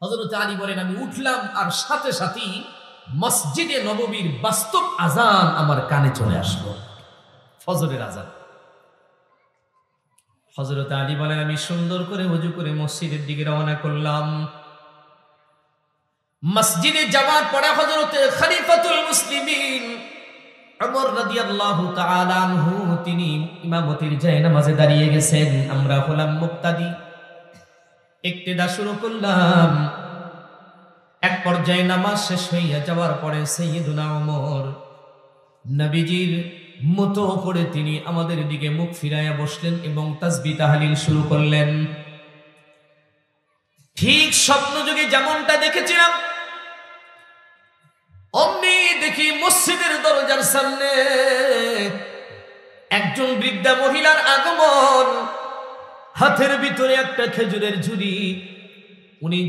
হযরত আলী বলেন আমি উঠলাম আর সাথে সাথেই মসজিদে নববীর বাস্তব আজান আমার কানে চলে আসলো, ফজরের আজান। হযরত আলী বলেন আমি সুন্দর করে ওযু করে মসজিদের দিকে রওনা করলাম। মসজিদে যাওয়ার পরে হযরত খলিফাতুল মুসলিমিন ওমর রাদিয়াল্লাহু তাআলা আনহু তিনি ইমামতির জায়নামাজে দাঁড়িয়ে গেছেন। আমরা হলাম মুক্তাদি, ইক্তেদা শুরু করলাম। এক পর্যায়ে নামাজ শেষ হইয়া যাওয়ার পরে সাইয়্যিদুনা ওমর নবীজির মতো করে তিনি আমাদের দিকে মুখ ফিরাইয়া বসলেন এবং তাসবিহ তাহলিল শুরু করলেন। ঠিক স্বপ্নযোগে যেমনটা দেখেছিলাম অমনি দেখি মসজিদের দরজার সামনে একজন বৃদ্ধা মহিলার আগমন। হাতের ভিতরে একটা খেজুরের ঝুড়ি, উনি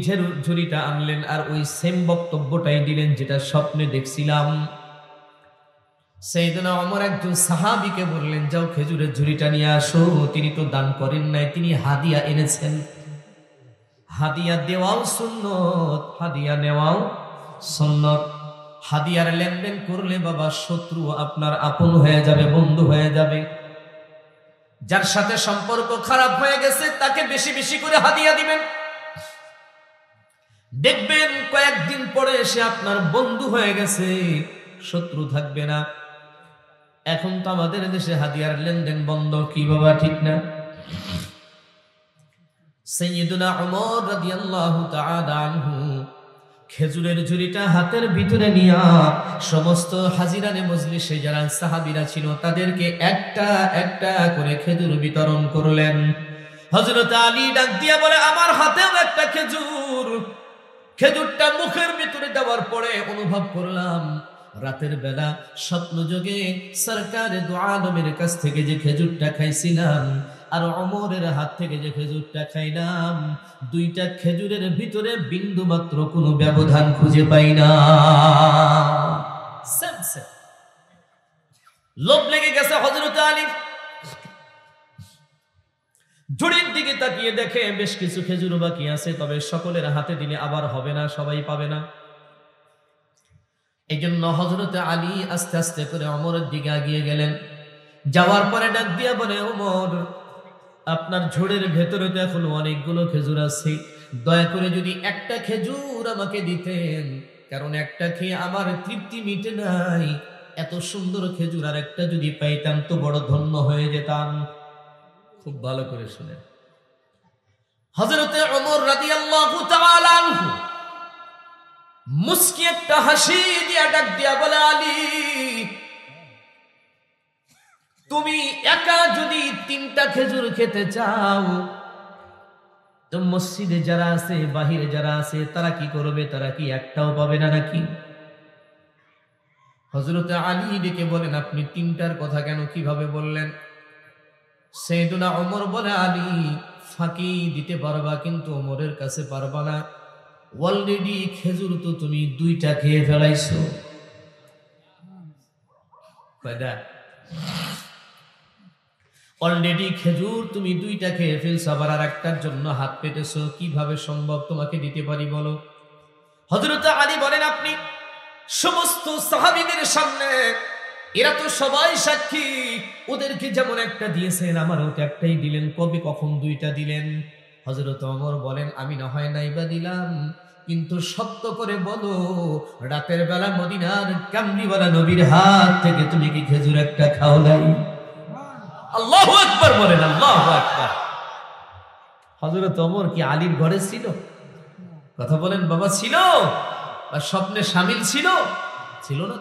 ঝুড়িটা আনলেন আর ওই সেম বক্তব্যটাই দিলেন যেটা স্বপ্নে দেখছিলাম। সাইয়েদনা ওমর একজন সাহাবীকে বললেন যাও খেজুরের ঝুড়িটা নিয়ে আসো। তিনি তো দান করেন নাই, তিনি হাদিয়া এনেছেন। হাদিয়া দেওয়াও সুন্নত, হাদিয়া নেওয়াও সুন্নত। হাদিয়ার লেনদেন করলে বাবা শত্রু আপনার আপন হয়ে যাবে, বন্ধু হয়ে যাবে। যার সাথে সম্পর্ক খারাপ হয়ে গেছে তাকে বেশি বেশি করে হাদিয়া দিবেন, দেখবেন কয়েকদিন পরে সে আপনার বন্ধু হয়ে গেছে, শত্রু থাকবে না। এখন তো আমাদের দেশে হাদিয়ার লেনদেন বন্ধ, কি বাবা ঠিক না? সাইয়্যিদুনা ওমর রাদিয়াল্লাহু তাআলা আনহু খেজুরের ঝুড়িটা হাতের ভিতরে নিয়া সমস্ত হাজিরানে মজলিসে যারা সাহাবীরা ছিল তাদেরকে একটা একটা করে খেজুর বিতরণ করলেন। হযরত আলী ডাক দিয়া বলে আমার হাতেও একটা খেজুর। খেজুরটা মুখের ভিতরে দেওয়ার পরে অনুভব করলাম রাতের বেলা স্বপ্নযোগে সরকারে দু আলমের কাছ থেকে যে খেজুরটা খাইছিলাম আর ওমরের হাত থেকে যে খেজুরটা খাইলাম, দুইটা খেজুরের ভিতরে বিন্দু মাত্র কোনো ব্যবধান খুঁজে পাই না। লোভ লেগে গেছে হযরত আলী। ঝুড়ির দিকে তাকিয়ে দেখে বেশ কিছু খেজুর বাকি আছে, তবে সকলের হাতে দিলে আবার হবে না, সবাই পাবে না। এই জন্য হযরত আলী আস্তে আস্তে করে ওমরের দিকে এগিয়ে গেলেন। যাওয়ার পরে ডাক দিয়া বলে ওমর আপনার ঝুড়ির ভেতরে তো এখন অনেকগুলো খেজুর আছে, দয়া করে যদি একটা খেজুর আমাকে দিতেন, কারণ একটা খেয়ে আমার তৃপ্তি মিটে নাই। এত সুন্দর খেজুর আর একটা যদি পাইতাম তো বড় ধন্য হয়ে যেতাম। খুব ভালো করে শুনেন, হযরতে ওমর রাদিয়াল্লাহু তাআলা আনহু মুস্কি একটা হাসি দিয়া ডাক দিয়া বলে আলী তুমি একা যদি 3টা খেজুর খেতে চাও তো মসজিদে যারা আছে বাহিরে যারা আছে তারা কি করবে? তারা কি একটাও পাবে না নাকি? হযরত আলী ডেকে বলেন আপনি 3টার কথা কেন কিভাবে বললেন? সাইয়েদনা ওমর বলে আলী ফাঁকি দিতে পারবা কিন্তু ওমরের কাছে পারবা না, অলরেডি খেজুর তো তুমি 2টা খেয়ে ফেলাইছো। কয়টা? অলরেডি খেজুর তুমি 2টা খেয়ে ফেলছো, আবার আর একটার জন্য হাত পেতেছো, কিভাবে সম্ভব তোমাকে দিতে পারি বলো? হযরত আলী বলেন আপনি সমস্ত সাহাবীদের সামনে, এরা তো সবাই সাক্ষী, ওদেরকে যেমন একটা দিয়েছেন আমারও তো একটাই দিলেন, কবে কখন 2টা দিলেন? হযরত ওমর বলেন আমি না হয় নাইবা দিলাম, কিন্তু সত্য করে বলো রাতের বেলা মদিনার কামলিওয়ালা নবীর হাত থেকে তুমি কি খেজুর একটা খাও নাই? আল্লাহু আকবার বলেন, আল্লাহু আকবার। হযরত ওমর কি আলীর ঘরে ছিল? কথা বলেন বাবা, ছিল? বা স্বপ্নে শামিল ছিল? ছিল না।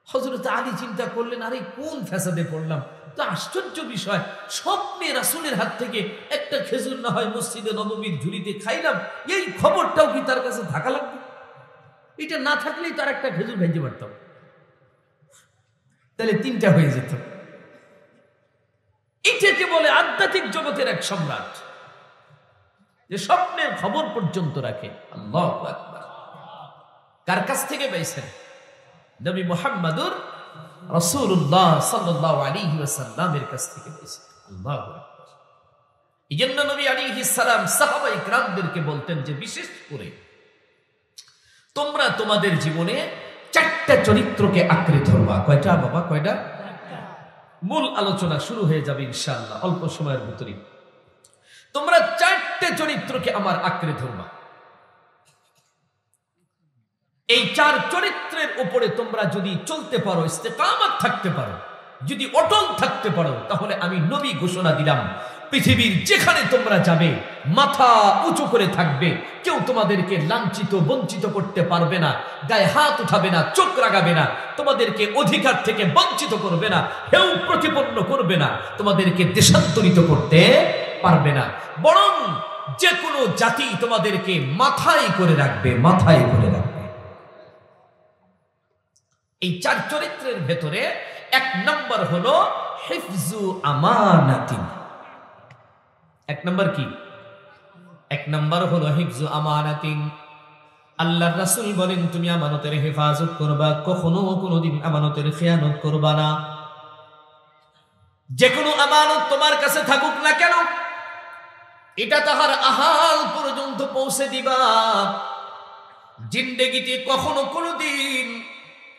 হযরত আলী চিন্তা করলেন আরে কোন ফ্যাসাদে পড়লাম, তো আশ্চর্য বিষয়, স্বপ্নে রাসূলের হাত থেকে একটা খেজুর না হয় মসজিদে নববীর ঝুড়িতে খাইলাম, এই খবরটাও কি তার কাছে থাকা লাগবে? এটা না থাকলেই তার একটা খেজুর ভেঙে পারতাম, তাহলে 3টা হয়ে যেত। এটাকে বলে আধ্যাত্মিক জগতের এক সম্রাট, যে স্বপ্নের খবর পর্যন্ত রাখে। আল্লাহু আকবার। কার কাছ থেকে পাইছেন? নবী মুহাম্মদুর রাসূলুল্লাহ সাল্লাল্লাহু আলাইহি ওয়াসাল্লামের কাছ থেকে পেয়েছেন। আল্লাহু আকবার। এইজন্য নবী আলাইহিস সালাম সাহাবায়ে কিরামদেরকে বলতেন যে বিশেষ করে তোমরা তোমাদের জীবনে চারটা চরিত্রকে আঁকড়ে ধরবা। কয়টা বাবা, কয়টা? মূল আলোচনা শুরু হয়ে যাবে ইনশাআল্লাহ অল্প সময়ের ভিতরে। তোমরা চারটে চরিত্রকে আমার আঁকড়ে ধরবা। এই চার চরিত্রের উপরে তোমরা যদি চলতে পারো, ইস্তেকামত থাকতে পারো, যদি অটল থাকতে পারো, তাহলে আমি নবী ঘোষণা দিলাম পৃথিবীর যেখানে তোমরা যাবে মাথা উঁচু করে থাকবে, কেউ তোমাদেরকে লাঞ্ছিত বঞ্চিত করতে পারবে না, গায়ে হাত উঠাবে না, চোখ রাগাবে না, তোমাদেরকে অধিকার থেকে বঞ্চিত করবে না, হেউ প্রতিপন্ন করবে না, তোমাদেরকে দেশান্তরিত করতে পারবে না, বরং যে কোনো জাতি তোমাদেরকে মাথায় করে রাখবে, মাথায় করে রাখবে। এই চার চরিত্রের ভেতরে এক নম্বর হলো হিফজু আমানাতিন। এক নম্বর কি? এক নম্বর হলো হিফজু আমানাতিন। আল্লাহর রাসূল বলেন তুমি আমানতের হেফাজত করবা, কখনো কোনোদিন আমানতের খেয়ানত করবা না। যে কোনো আমানত তোমার কাছে থাকুক না কেন, এটা তাহার আহাল পর্যন্ত পৌঁছে দিবা। জিন্দেগিতে কখনো কোনোদিন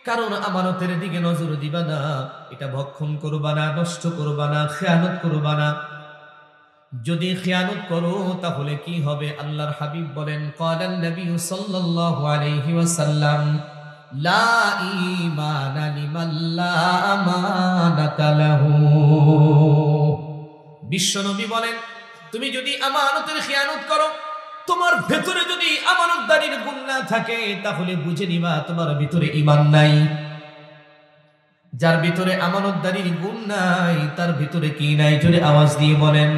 কারণ আমানতের দিকে নজর দিবা না, এটা ভক্ষণ করবা না, নষ্ট করবা না, খেয়ানত করবা না। যদি খেয়ানত করো তাহলে কি হবে? আল্লাহর হাবিব বলেন ক্বালান নবী সাল্লাল্লাহু আলাইহি ওয়াসাল্লাম লা ঈমানা লিমান লা আমানাতা লাহু। বিশ্বনবী বলেন তুমি যদি আমানতের খেয়ানত করো, তোমার ভেতরে যদি আমানতদারির গুণ না থাকে, তাহলে বুঝে নিবা তোমার ভিতরে ঈমান নাই। যার ভিতরে আমানতদারির গুণ নাই তার ভিতরে কি নাই? জোরে আওয়াজ দিয়ে বলেন,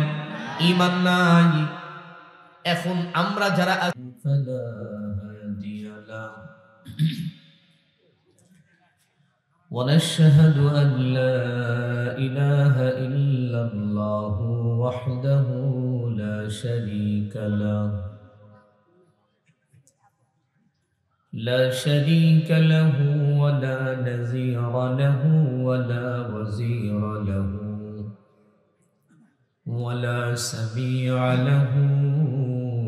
ঈমান নাই। এখন আমরা যারা ونشهد أن لا إله إلا الله وحده لا شريك له لا شريك له ولا نظير له ولا وزير له ولا سميع له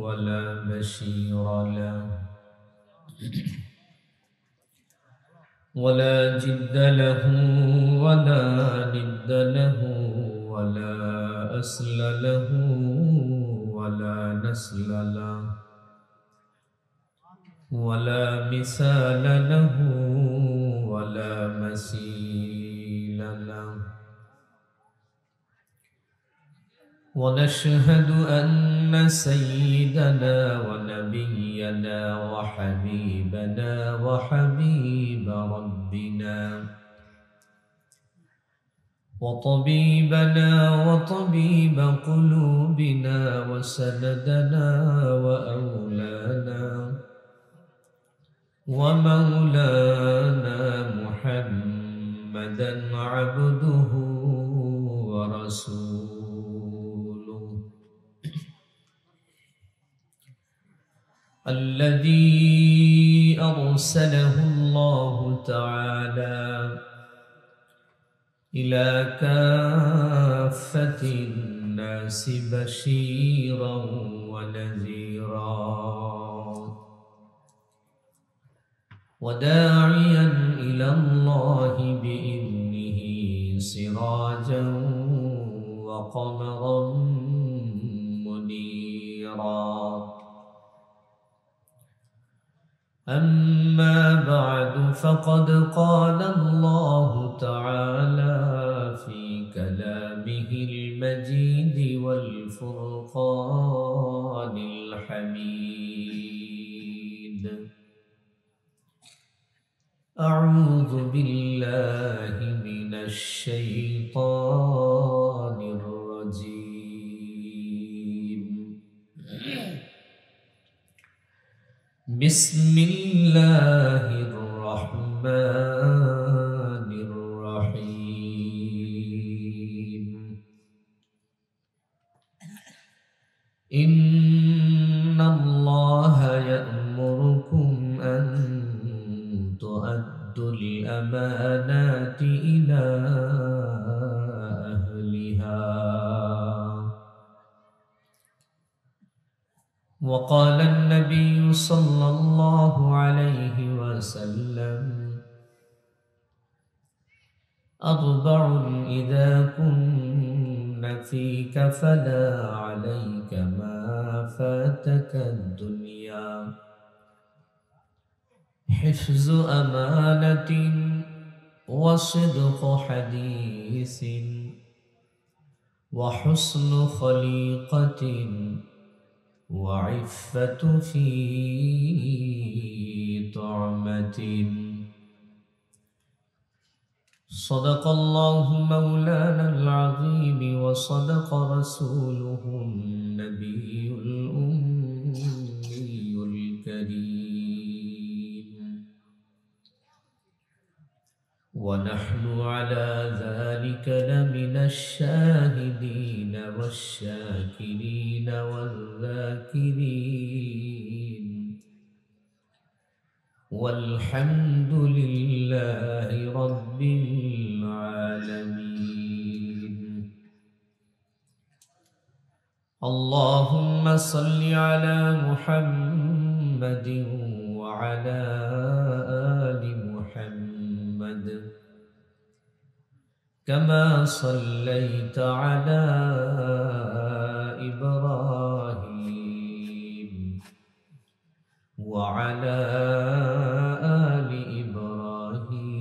ولا بشير له ولا جد له ولا ند له ولا أصل له ولا نسل له ولا مثال له ولا مثيل له ونشهد أن سيدنا ونبينا وحبيبنا وحبيب ربنا وطبيبنا وطبيب قلوبنا وسندنا وأولانا ومولانا محمدا عبده ورسوله الذي أرسله الله تعالى إلى كافة الناس بشيرا ونذيرا وداعيا إلى الله بإذنه سراجا وقمرا منيرا. أما بعد فقد قال الله تعالى في كلامه المجيد والفرقان الحميد أعوذ بالله من الشيطان الرجيم بسم الله الرحمن الرحيم إن الله يأمركم أن تؤدوا الأمانات إلى أهلها وقال النبي صلى الله عليه وسلم أربع إذا كن فيك فلا عليك ما فاتك الدنيا حفظ أمانة وصدق حديث وحسن خليقة وعفة في طعمة صدق الله مولانا العظيم وصدق رسوله النبي الأمي الكريم ونحن على ذلك لمن الشاهدين والشاكرين والذاكرين والحمد لله رب العالمين اللهم صل على محمد وعلى آل محمد كما صليت على إبراهيم وعلى آل إبراهيم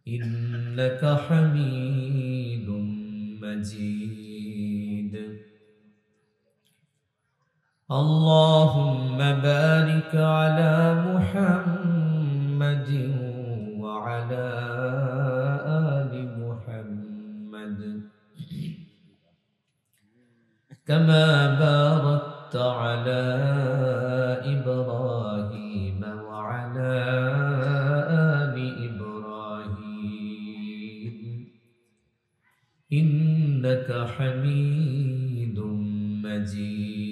إنك حميد مجيد اللهم بارك على محمد وعلى آل محمد كما باركت على إبراهيم وعلى آل إبراهيم إنك حميد مجيد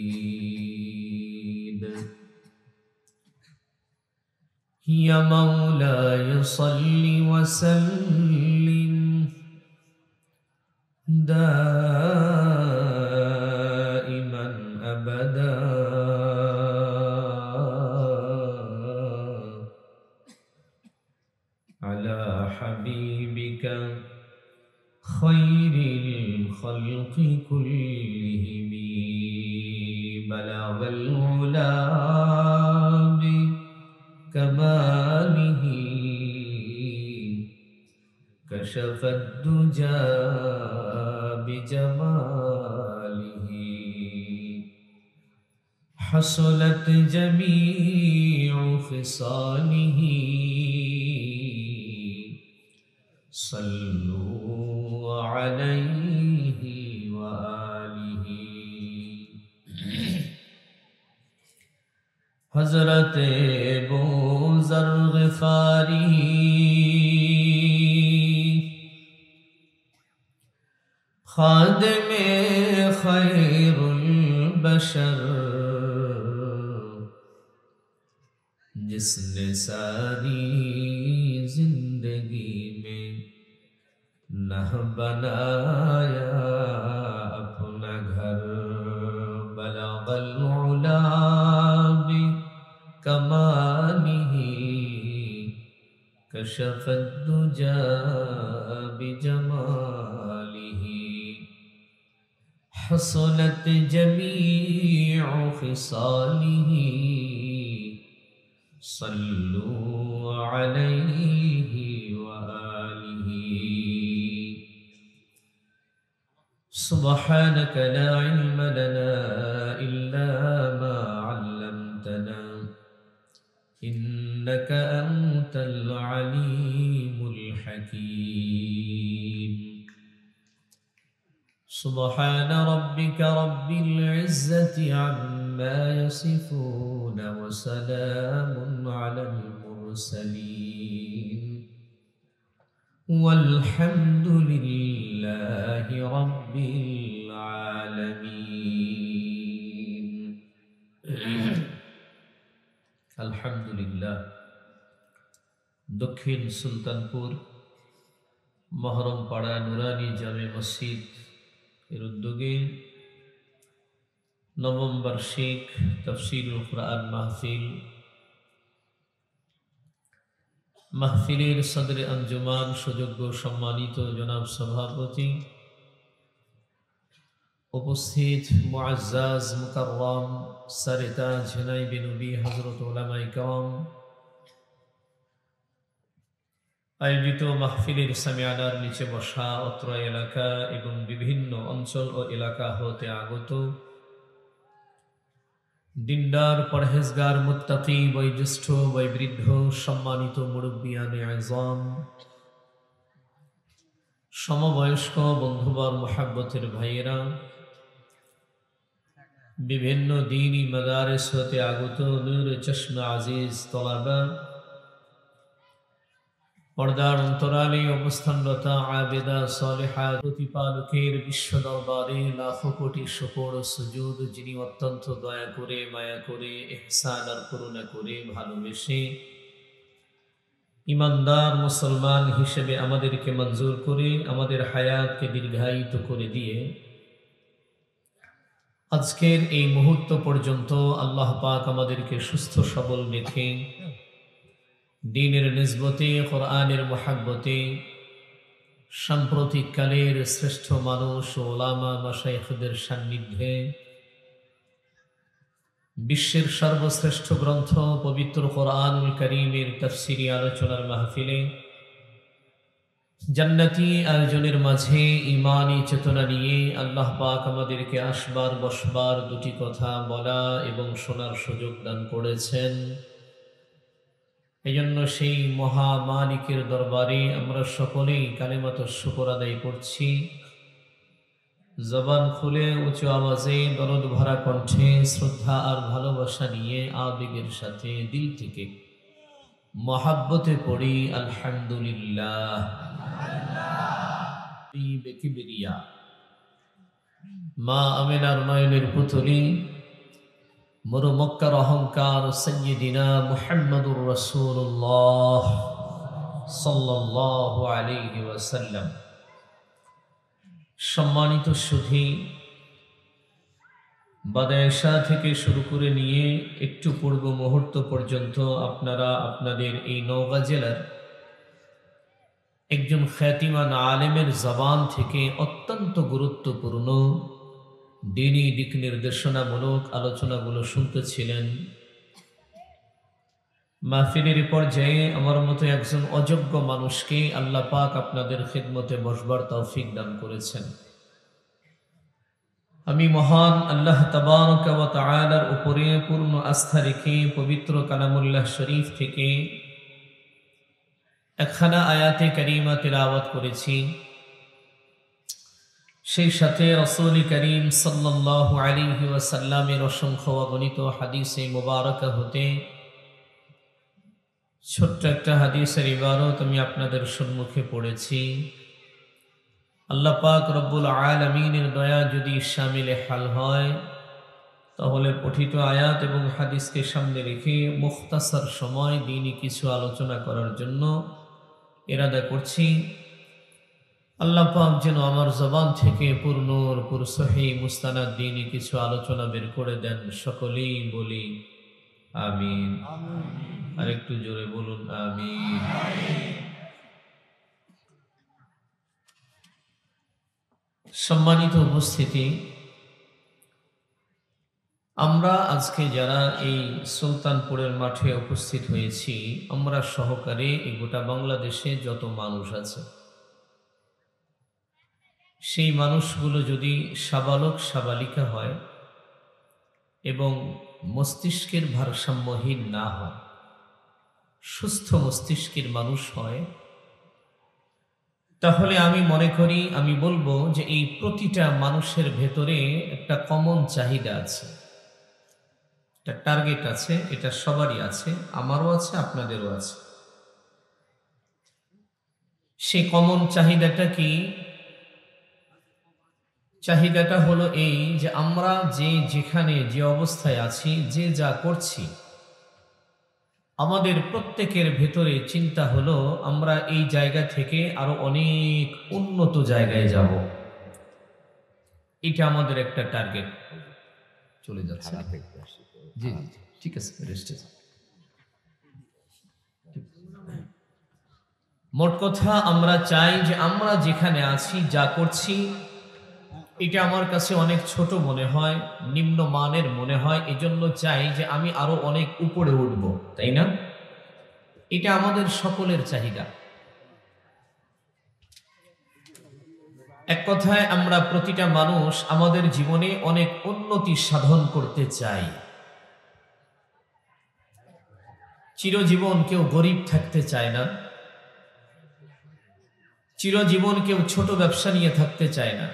يا مولاي صل وسلم دائما أبدا على حبيبك خير الخلق كلهم بلغ العلا بكماله كشف الدجى بجماله حصلت جميع خصاله صلوا عليه وآله حضرت بوذر غفاری خادم خیر البشر جس نے ساری زندگی میں نہ بنایا اپنا گھر بلغ العلا بکمالہ کشف الدجى بجمالہ حصلت جميع خصاله صلوا عليه وآله سبحانك لا علم لنا إلا ما علمتنا إنك أنت العليم الحكيم سبحان ربك رب العزة عما يصفون وسلام على المرسلين والحمد لله رب العالمين الحمد لله দক্ষিণ সুলতানপুর মহরমপাড়া নুরানি জামে মসজিদ এর উদ্যোগে নবম বার্ষিক তাফসীরুল কুরআন মাহফিলের সদরে আঞ্জুমান সুযোগ্য সম্মানিত জনাব সভাপতি, উপস্থিত মুআজ্জাজ মুকাররম সারেতাজ নায়েবে নবী হযরত উলামায়ে কেরাম, আয়োজিত মাহফিলের সামিয়ানার নিচে বসা অত্র এলাকা এবং বিভিন্ন অঞ্চল ও এলাকা হতে আগত দিনদার পরহেজগার মুত্তাকি বয়োজ্যেষ্ঠ বয়োবৃদ্ধ সম্মানিত মুরব্বিয়ানে আযম, সমবয়স্ক বন্ধুবর মুহাব্বতের ভাইয়েরা, বিভিন্ন দ্বীনি মাদারিস হতে আগত নূর চশমা আজিজ তলাবা, পর্দার অন্তরালে অবস্থানরত আবেদা সালেহা, প্রতিপালকের বিশ্ব দরবারে লাখো কোটি শুকর ও সুজুদ, যিনি অত্যন্ত দয়া করে মায়া করে ইহসান আর করুণা করে ভালোবেসে ইমানদার মুসলমান হিসেবে আমাদেরকে মঞ্জুর করে আমাদের হায়াতকে দীর্ঘায়িত করে দিয়ে আজকের এই মুহূর্ত পর্যন্ত আল্লাহ পাক আমাদেরকে সুস্থ সবল রেখে দ্বীনের নিসবতে কোরআনের মুহাব্বতে সাম্প্রতিক কালের শ্রেষ্ঠ মানুষ ও উলামা মাশায়েখদের সান্নিধ্যে বিশ্বের সর্বশ্রেষ্ঠ গ্রন্থ পবিত্র কোরআনুল কারীমের তাফসীরি আলোচনার মাহফিলে জান্নাতি আয়োজনের মাঝে ঈমানি চেতনা নিয়ে আল্লাহ পাক আমাদেরকে আসবার বসবার দুটি কথা বলা এবং শোনার সুযোগ দান করেছেন। এজন্য সেই মহা মালিকের দরবারে আমরা সকলেই কালিমাতুশ শুকর আদায় করছি, জবান খুলে উঁচু আওয়াজে দরদ ভরা কণ্ঠে শ্রদ্ধা আর ভালোবাসা নিয়ে আবেগের সাথে দিল থেকে মহাব্বতে পড়ি আলহামদুলিল্লাহ। বেকিবরিয়া মা আমিনার নয়নের পুতুলি মরু মক্কার অহংকার সাইয়্যিদিনা মুহাম্মদুর রাসূলুল্লাহ সাল্লাল্লাহু আলাইহি ওয়াসাল্লাম। সম্মানিত সুধী, বাদায়শা থেকে শুরু করে নিয়ে একটু পূর্ব মুহূর্ত পর্যন্ত আপনারা আপনাদের এই নওগাঁ জেলার একজন খ্যাতিমান আলেমের জবান থেকে অত্যন্ত গুরুত্বপূর্ণ দ্বীনি দিক নির্দেশনামূলক আলোচনাগুলো শুনতেছিলেন। মাহফিলের পর্যায়ে আমার মতো একজন অযোগ্য মানুষকে আল্লাহ পাক আপনাদের খিদমতে বসবার তৌফিক দান করেছেন। আমি মহান আল্লাহ তাবারক ওয়া তাআলার উপরে পূর্ণ আস্থা রেখে পবিত্র কালামুল্লাহ শরীফ থেকে একখানা আয়াতে কারিমা তিলাওয়াত করেছি। সেই সাথে রাসূল করিম সাল্লাল্লাহু আলাইহি ওয়াসাল্লামের অসংখ্য অগণিত হাদিসে মুবারাকা হতে ছোট্ট একটা হাদিসের ইবারত আমি আপনাদের সম্মুখে পড়েছি। আল্লাহ পাক রব্বুল আলামিনের দয়া যদি শামিলে হাল হয় তাহলে পঠিত আয়াত এবং হাদিসকে সামনে রেখে মুখতাসার সময় দ্বীনি কিছু আলোচনা করার জন্য ইরাদা করছি। আল্লাহ পাক যেন আমার জবান থেকে পূর্ণর সহিহ মুস্তানাদ দ্বীনি কিছু আলোচনা বের করে দেন। সকলেই বলি আমিন। আর একটু জোরে বলুন আমিন। সম্মানিত উপস্থিতি, আমরা আজকে যারা এই সুলতানপুরের মাঠে উপস্থিত হয়েছি, আমরা সহকারে এই গোটা বাংলাদেশে যত মানুষ আছে সেই মানুষগুলো যদি সাবালক সাবালিকা হয় এবং মস্তিষ্কের ভারসাম্যহীন না হয়, সুস্থ মস্তিষ্কের মানুষ হয়, তাহলে আমি মনে করি, আমি বলবো যে এই প্রতিটা মানুষের ভেতরে একটা কমন চাহিদা আছে, একটা টার্গেট আছে। এটা সবারই আছে, আমারও আছে, আপনাদেরও আছে। সেই কমন চাহিদাটা কি? চাহিদাটা হলো এই যে আমরা যে যেখানে যে অবস্থায় আছি, যে যা করছি, আমাদের প্রত্যেকের ভেতরে চিন্তা হলো আমরা এই জায়গা থেকে আরো অনেক উন্নত জায়গায় যাব। এটা আমাদের একটা টার্গেট। চলে যাচ্ছে। জি ঠিক আছে, রেস্টে। মোট কথা আমরা চাই যে আমরা যেখানে আছি, যা করছি, এটা আমার কাছে অনেক ছোট মনে হয়, নিম্নমানের মনে হয়। এজন্য চাই যে আমি আরো অনেক উপরে উঠব, তাই না? এটা আমাদের সকলের চাহিদা। এক কথায় আমরা প্রতিটা মানুষ আমাদের জীবনে অনেক উন্নতি সাধন করতে চাই। চিরজীবন কেউ গরিব থাকতে চায় না, চিরজীবন কেউ ছোট ব্যবসা নিয়ে থাকতে চায় না,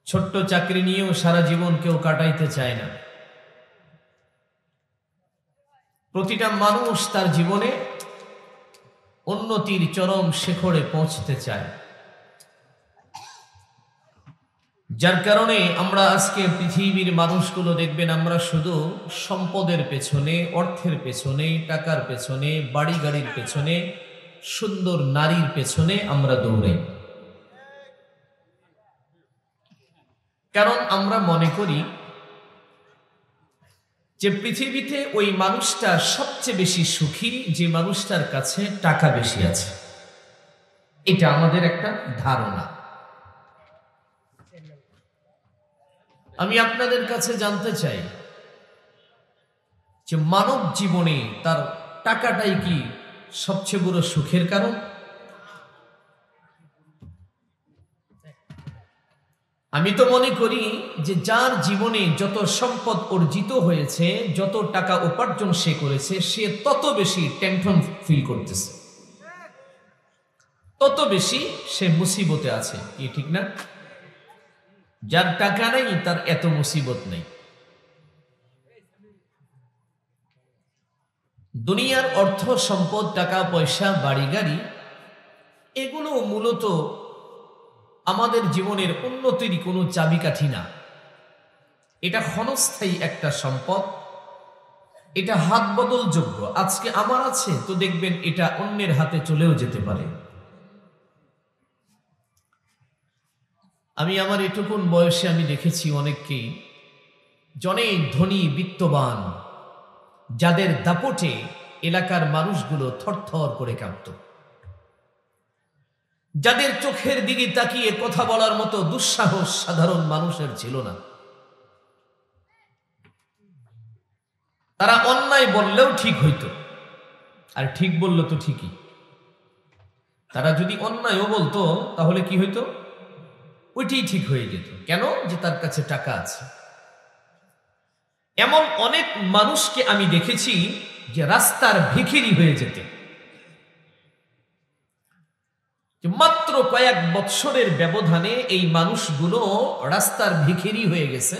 ছোট্ট চাকরি নিয়েও সারা জীবন কেউ কাটাইতে চায় না। প্রতিটা মানুষ তার জীবনে উন্নতির চরম শিখরে পৌঁছতে চায়। যার কারণে আমরা আজকে পৃথিবীর মানুষগুলো দেখবেন, আমরা শুধু সম্পদের পেছনে, অর্থের পেছনে, টাকার পেছনে, বাড়ি গাড়ির পেছনে, সুন্দর নারীর পেছনে আমরা দৌড়াই। কারণ আমরা মনে করি যে পৃথিবীতে ওই মানুষটা সবচেয়ে বেশি সুখী যে মানুষটার কাছে টাকা বেশি আছে। এটা আমাদের একটা ধারণা। আমি আপনাদের কাছে জানতে চাই যে মানব জীবনে তার টাকাটাই কি সবচেয়ে বড় সুখের কারণ? আমি তো মনে করি যে যার জীবনে যত সম্পদ অর্জিত হয়েছে, যত টাকা উপার্জন সে করেছে, সে তত বেশি টেনশন ফিল করতেছে, তত বেশি সে মুসিবতে আছে। কি ঠিক না? যার টাকা নেই তার এত মুসিবত নেই। দুনিয়ার অর্থ সম্পদ, টাকা পয়সা, বাড়ি গাড়ি, এগুলো মূলত আমাদের জীবনের উন্নতির কোনো চাবিকাঠি না। এটা ক্ষণস্থায়ী একটা সম্পদ, এটা হাত বদলযোগ্য। আজকে আমার আছে তো দেখবেন এটা অন্যের হাতে চলেও যেতে পারে। আমি আমার এটুকুন বয়সে আমি দেখেছি অনেককেই, অনেক ধনী বিত্তবান, যাদের দাপটে এলাকার মানুষগুলো থরথর করে কাঁপত, যাদের চোখের দিকে তাকিয়ে কথা বলার মতো দুঃসাহস সাধারণ মানুষের ছিল না। তারা অন্যায় বললেও ঠিক হইতো, আর ঠিক বললো তো ঠিকই। তারা যদি অন্যায়ও বলতো তাহলে কি হইতো? ওইটাই ঠিক হয়ে যেত। কেন? যে তার কাছে টাকা আছে। এমন অনেক মানুষকে আমি দেখেছি যে রাস্তার ভিখিরি হয়ে যেতে, মাত্র কয়েক বৎসরের ব্যবধানে এই মানুষগুলো রাস্তার ভিখিরি হয়ে গেছে।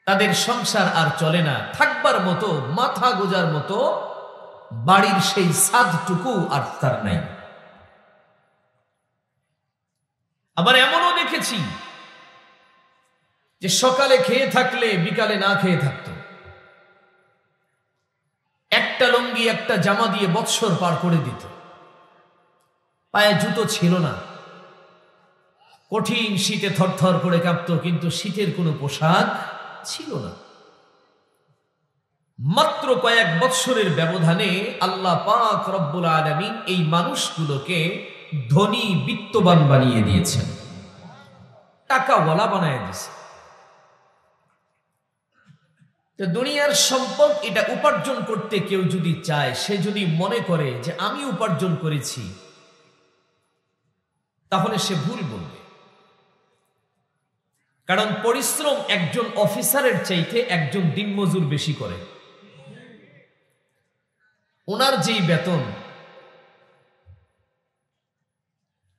তাদের সংসার আর চলে না, থাকবার মতো, মাথা গোজার মতো বাড়ির সেই ছাদটুকু আর তার নাই। আবার এমনও দেখেছি যে সকালে খেয়ে থাকলে বিকালে না খেয়ে থাকত, একটা লুঙ্গি একটা জামা দিয়ে বৎসর পার করে দিত, পায়ে জুতো ছিল না, কঠিন শীতে থরথর করে কাঁপত, কিন্তু শীতের কোনো পোশাক ছিল না। মাত্র কয়েক বৎসরের ব্যবধানে আল্লাহ পাক রব্বুল আলামিন এই মানুষগুলোকে ধনী বিত্তবান বানিয়ে দিয়েছেন, টাকাওয়ালা বানিয়ে দিয়েছে। তো দুনিয়ার সম্পদ এটা উপার্জন করতে কেউ যদি চায়, সে যদি মনে করে যে আমি উপার্জন করেছি, তাহলে সে ভুল বলবে। কারণ পরিশ্রম একজন অফিসারের চাইতে একজন দিনমজুর বেশি করে। ওনার যেই বেতন,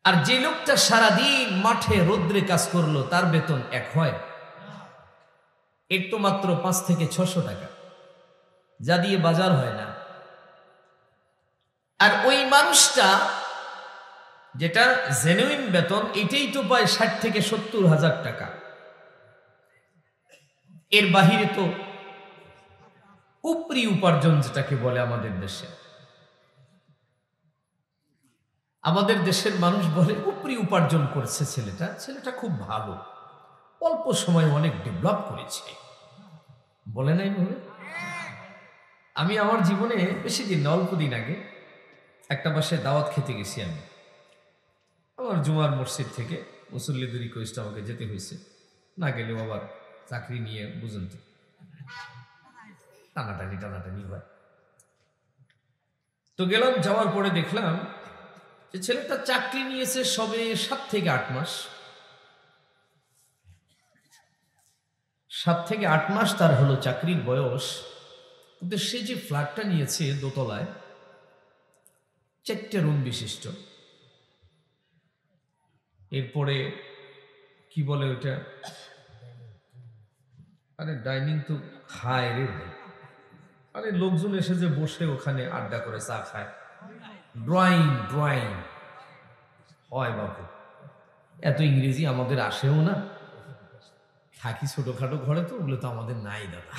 আর যে লোকটা সারাদিন মাঠে রোদ্রে কাজ করলো তার বেতন এক হয়? এর তো মাত্র 5 থেকে 600 টাকা, যা দিয়ে বাজার হয় না। আর ওই মানুষটা যেটা জেনুইন বেতন, এটাই তো পায় 60 থেকে 70 হাজার টাকা। এর বাহিরে তো উপরি উপার্জন যেটাকে বলে আমাদের দেশে, আমাদের দেশের মানুষ বলে উপরি উপার্জন করছে ছেলেটা, ছেলেটা খুব ভালো। অল্প সময় অনেক ডেভেলপ করেছে, বলে নাই বলে? আমি আমার জীবনে বেশি দিন না, অল্প দিন আগে একটা বাসায় দাওয়াত খেতে গেছি। আমি আমার জুমার মসজিদ থেকে মুসল্লিদের রিকোয়েস্ট আমাকে যেতে হয়েছে, না গেলেও আবার চাকরি নিয়ে বুঝেন তো টানাটানি হয়। তো গেলাম, যাওয়ার পরে দেখলাম যে ছেলেটা চাকরি নিয়েছে সবে 7 থেকে 8 মাস। 7 থেকে 8 মাস তার হলো চাকরির বয়স। কিন্তু সে যে ফ্ল্যাটটা নিয়েছে দোতলায়, 4টে রুম বিশিষ্ট, এরপরে কি বলে ওইটা, আরে ডাইনিং তো খায় রে ভাই, আরে লোকজন এসে যে বসে ওখানে আড্ডা করে চা খায়, ড্রয়িং হয় বাবু, এত ইংরেজি আমাদের আসেও না, থাকি ছোটখাটো ঘরে, তো ওগুলো তো আমাদের নাই দাদা।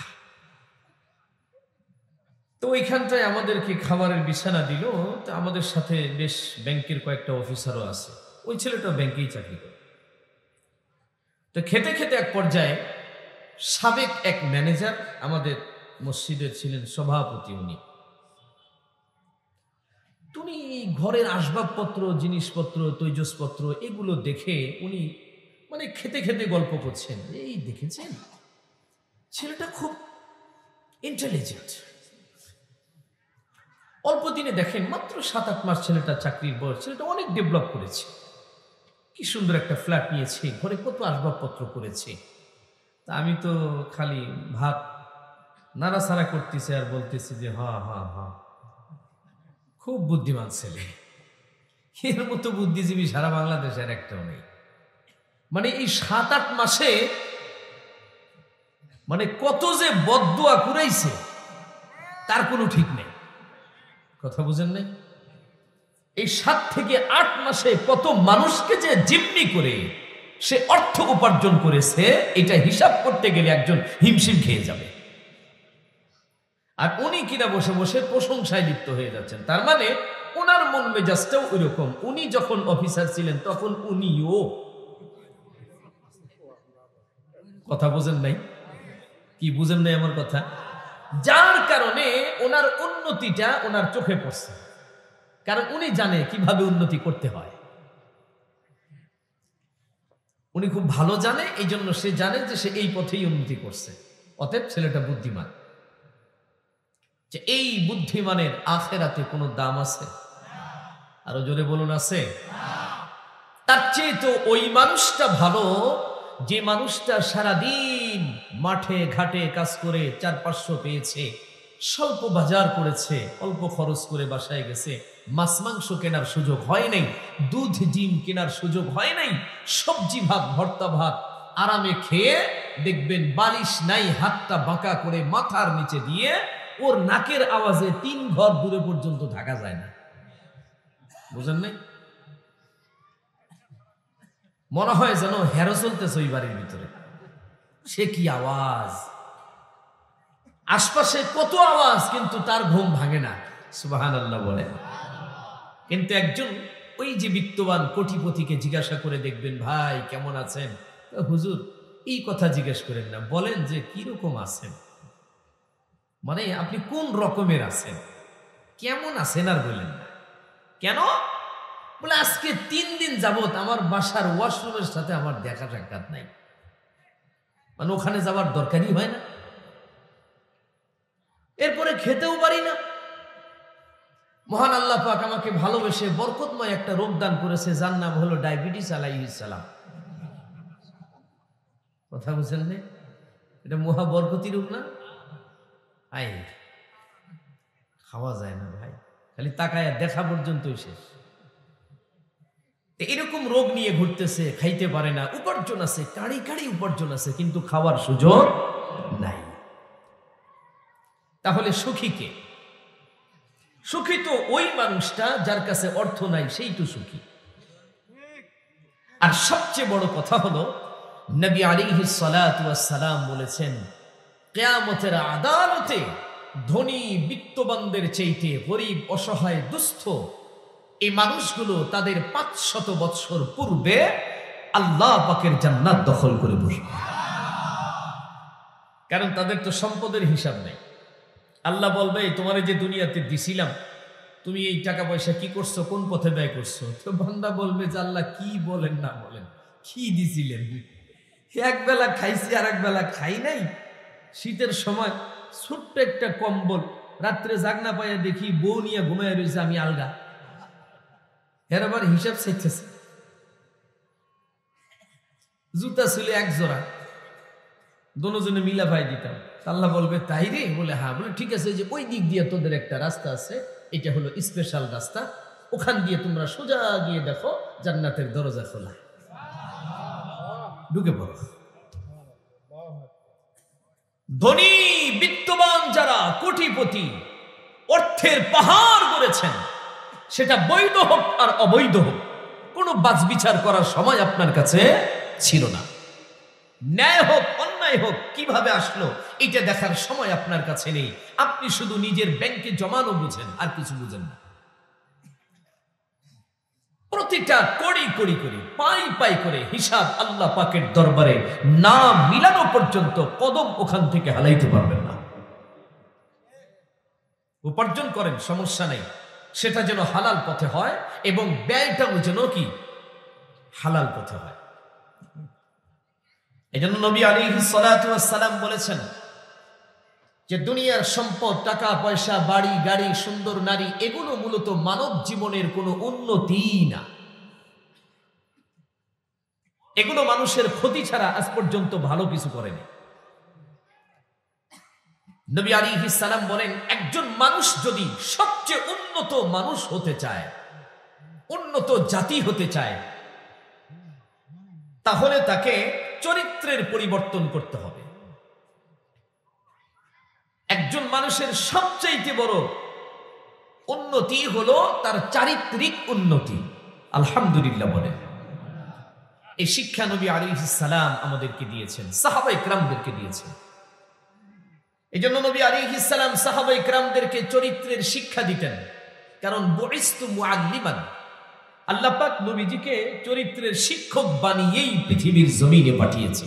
তো ওইখানটায় আমাদেরকে খাবারের বিছানা দিল। তো আমাদের সাথে বেশ ব্যাংকের কয়েকটা অফিসারও আছে, ওই ছেলেটা ব্যাংকেই চাকরি করে। তো খেতে খেতে এক পর্যায়ে সাবেক এক ম্যানেজার আমাদের মসজিদের ছিলেন সভাপতি, উনি ঘরের আসবাবপত্র, জিনিসপত্র, তৈজসপত্র এগুলো দেখে উনি মানে খেতে খেতে গল্প করছেন, এই দেখেছেন ছেলেটা খুব ইন্টেলিজেন্ট, অল্প দিনে দেখেন মাত্র 7-8 মাস ছেলেটা চাকরির বয়স, ছেলেটা অনেক ডেভেলপ করেছে, কি সুন্দর একটা ফ্ল্যাট নিয়েছে, ঘরে কত আসবাবপত্র করেছে। তা আমি তো খালি ভাত নাড়াচাড়া করতেছি আর বলতেছি যে হা, খুব বুদ্ধিমান ছেলে, এর মতো বুদ্ধিজীবী সারা বাংলাদেশের একটাও নেই। মানে এই 7-8 মাসে মানে কত যে বদদুয়া কুড়াইছে তার কোনো ঠিক নেই, কথা বুঝেন নাই? এই 7 থেকে 8 মাসে কত মানুষকে যে জিম্মি করে সে অর্থ উপার্জন করেছে, এটা হিসাব করতে গেলে একজন হিমশিম খেয়ে যাবে। আর উনি কিনা বসে বসে প্রশংসায় লিপ্ত হয়ে যাচ্ছেন, তার মানে ওনার মন মেজাজটাও ওই রকম। উনি যখন অফিসার ছিলেন তখন উনিও, কথা বুঝেন নাই? কি বুঝেন নাই আমার কথা? যার কারণে ওনার উন্নতিটা ওনার চোখে পড়ছে, কারণ উনি জানে কিভাবে উন্নতি করতে হয়, উনি খুব ভালো জানে, এই জন্য সে জানে যে সে এই পথেই উন্নতি করছে। অতএব ছেলেটা বুদ্ধিমান। যে এই বুদ্ধিমানের আখেরাতে কোনো দাম আছে? আরো জোরে বলুন, আছে? তার চেয়ে তো ওই মানুষটা ভালো যে মানুষটা সারাদিন মাঠে ঘাটে কাজ করে 4-500 পেয়েছে, স্বল্প বাজার করেছে, অল্প খরচ করে বাসায় গেছে, মাছ মাংস কেনার সুযোগ হয় নাই, দুধ ডিম কেনার সুযোগ হয় নাই, সবজি ভাত ভর্তা ভাত আরামে খেয়ে দেখবেন বালিশ নাই, হাতটা বাঁকা করে মাথার নিচে দিয়ে ওর নাকের আওয়াজে 3 ঘর দূরে পর্যন্ত থাকা যায় না, বুঝেন নাই? মনে হয় যেন হেরো চলতেছে ওই বাড়ির ভিতরে, সে কি আওয়াজ, আশপাশে কত আওয়াজ, কিন্তু তার ঘুম ভাঙে না, সুবহানাল্লাহ বলে। কিন্তু একজন ওই যে বিত্তবান কোটিপতিকে জিজ্ঞাসা করে দেখবেন, ভাই কেমন আছেন? হুজুর এই কথা জিজ্ঞেস করেন না, বলেন যে কিরকম আছেন, মানে আপনি কোন রকমের আছেন, কেমন আছেন আর বললেন না কেন? বলে আজকে 3 দিন যাবত আমার বাসার ওয়াশরুমের সাথে আমার দেখা সাক্ষাৎ নাই, মানে ওখানে যাওয়ার দরকারই হয় না, এরপরে খেতেও পারি না। মহান আল্লাহ পাক আমাকে ভালোবেসে বরকতময় একটা রোগ দান করেছে, যার নাম হলো ডায়াবেটিস আলাইহিস সালাম। কথা বুঝলেন না? এটা মহা বরকতি রোগ না? আই খাওয়া যায় না ভাই, খালি তাকায় দেখা পর্যন্তই শেষ। এরকম রোগ নিয়ে ঘুরতেছে, খাইতে পারে না, উপার্জন আছে, কাড়ি কাড়ি উপার্জন আছে, কিন্তু খাওয়ার সুযোগ নাই। তাহলে সুখী কে? সুখী তো ওই মানুষটা যার কাছে অর্থ নাই, সেই তো সুখী। আর সবচেয়ে বড় কথা হলো নবী আলাইহিস সালাতু ওয়াস সালাম বলেছেন, কিয়ামতের আদালতে ধনী বিত্তবানদের চাইতে গরিব অসহায় দুস্থ এই মানুষগুলো তাদের 500 বৎসর পূর্বে আল্লাহ পাকের জান্নাত দখল করে বসবে। কারণ তাদের তো সম্পদের হিসাব নেই। আল্লাহ বলবে তোমার যে দুনিয়াতে দিছিলাম, তুমি এই টাকা পয়সা কি করছো, কোন পথে ব্যয় করছো? তো বান্দা বলবে যে আল্লাহ কি বলেন না বলেন, কি দিছিলেন? এক বেলা খাইছি আর এক বেলা খাই নাই। শীতের সময় ছোট্ট একটা কম্বল, রাত্রে জাগনা পাইয়া দেখি বউ নিয়ে ঘুমায় রয়েছে, আমি আলগা। এর আবার হিসাব চাইতেছে। জুতা ছিল এক জোড়া, দোনোজনে মিলা ভাই দিতাম। আল্লাহ বলবে তাই রে? বলে হ্যাঁ। বলে ঠিক আছে, যে ওই দিক দিয়ে তোদের একটা রাস্তা আছে, এটা হলো স্পেশাল রাস্তা, ওখান দিয়ে তোমরা সোজা গিয়ে দেখো জান্নাতের দরজা খোলা, ঢুকে পড়ো। ধনী বিত্তবান যারা কোটিপতি, অর্থের পাহাড় গড়েছেন, সেটা বৈধ হোক আর অবৈধ হোক, কোনো বাছবিচার করার সময় আপনার কাছে ছিল না। ন্যায় হোক অন্যায় হোক, কিভাবে আসলো এটা দেখার সময় আপনার কাছে নেই। আপনি শুধু নিজের ব্যাংকে জমানো বুঝেন, আর কিছু বুঝেন না। প্রতিটা কড়ি কড়ি করে, পাই পাই করে হিসাব আল্লাহ পাকের দরবারে না মিলানো পর্যন্ত কদম ওখান থেকে হালাইতে পারবেন না। উপার্জন করেন, সমস্যা নেই, সেটা যেন হালাল পথে হয় এবং ব্যয়টাও যেন কি হালাল পথে হয়। এজন্য নবী আলাইহিস সালাতু ওয়াস সালাম বলেছেন যে দুনিয়ার সম্পদ, টাকা পয়সা, বাড়ি গাড়ি, সুন্দর নারী, এগুলো মূলত মানব জীবনের কোনো উন্নতি না। এগুলো মানুষের ক্ষতি ছাড়া আজ পর্যন্ত ভালো কিছু করেনি। নবী আলাইহিস সালাম বলেন, একজন মানুষ যদি সবচেয়ে উন্নত মানুষ হতে চায়, উন্নত জাতি হতে চায়, তাহলে তাকে চরিত্রের পরিবর্তন করতে হবে। একজন মানুষের সবচেয়ে বড় উন্নতি হলো তার চারিত্রিক উন্নতি। আলহামদুলিল্লাহ বলেন। এই শিক্ষা নবী আলাইহিস সালাম আমাদেরকে দিয়েছেন, সাহাবায়ে কেরামদেরকে দিয়েছেন। এজন্য নবী আলাইহিস সালাম সাহাবায়ে কেরামদেরকে চরিত্রের শিক্ষা দিতেন। কারণ বুইস্তু মুআল্লিমান, আল্লাহ পাক নবীজিকে চরিত্রের শিক্ষক বানিয়েই পৃথিবীর জমিনে পাঠিয়েছে।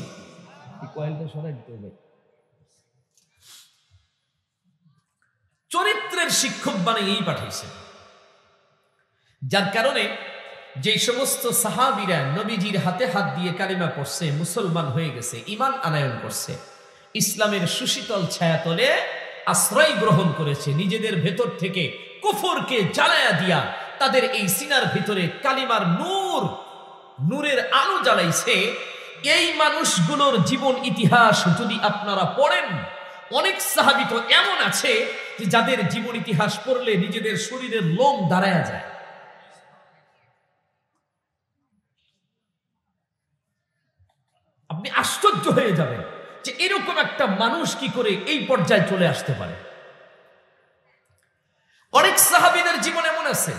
চরিত্রের শিক্ষক বানিয়েই পাঠিয়েছে। যার কারণে যে সমস্ত সাহাবীরা নবীজির হাতে হাত দিয়ে কালিমা পড়ছে, মুসলমান হয়ে গেছে, ঈমান আনয়ন করছে, ইসলামের সুশীতল ছায়াতলে আশ্রয় গ্রহণ করেছে, নিজেদের ভেতর থেকে কুফরকে জ্বালায়া দিয়া তাদের এই সিনার ভিতরে কালিমার নূর, নূরের আলো জ্বালাইছে, এই মানুষগুলোর জীবন ইতিহাস যদি আপনারা পড়েন, অনেক সাহাবী তো এমন আছে যে যাদের জীবন ইতিহাস পড়লে নিজেদের শরীরের লোম দাঁড়ায়া যায়। আপনি আশ্চর্য হয়ে যাবেন যে এরকম একটা মানুষ কি করে এই পর্যায়ে চলে আসতে পারে। অনেক সাহাবীদের জীবন এমন আছে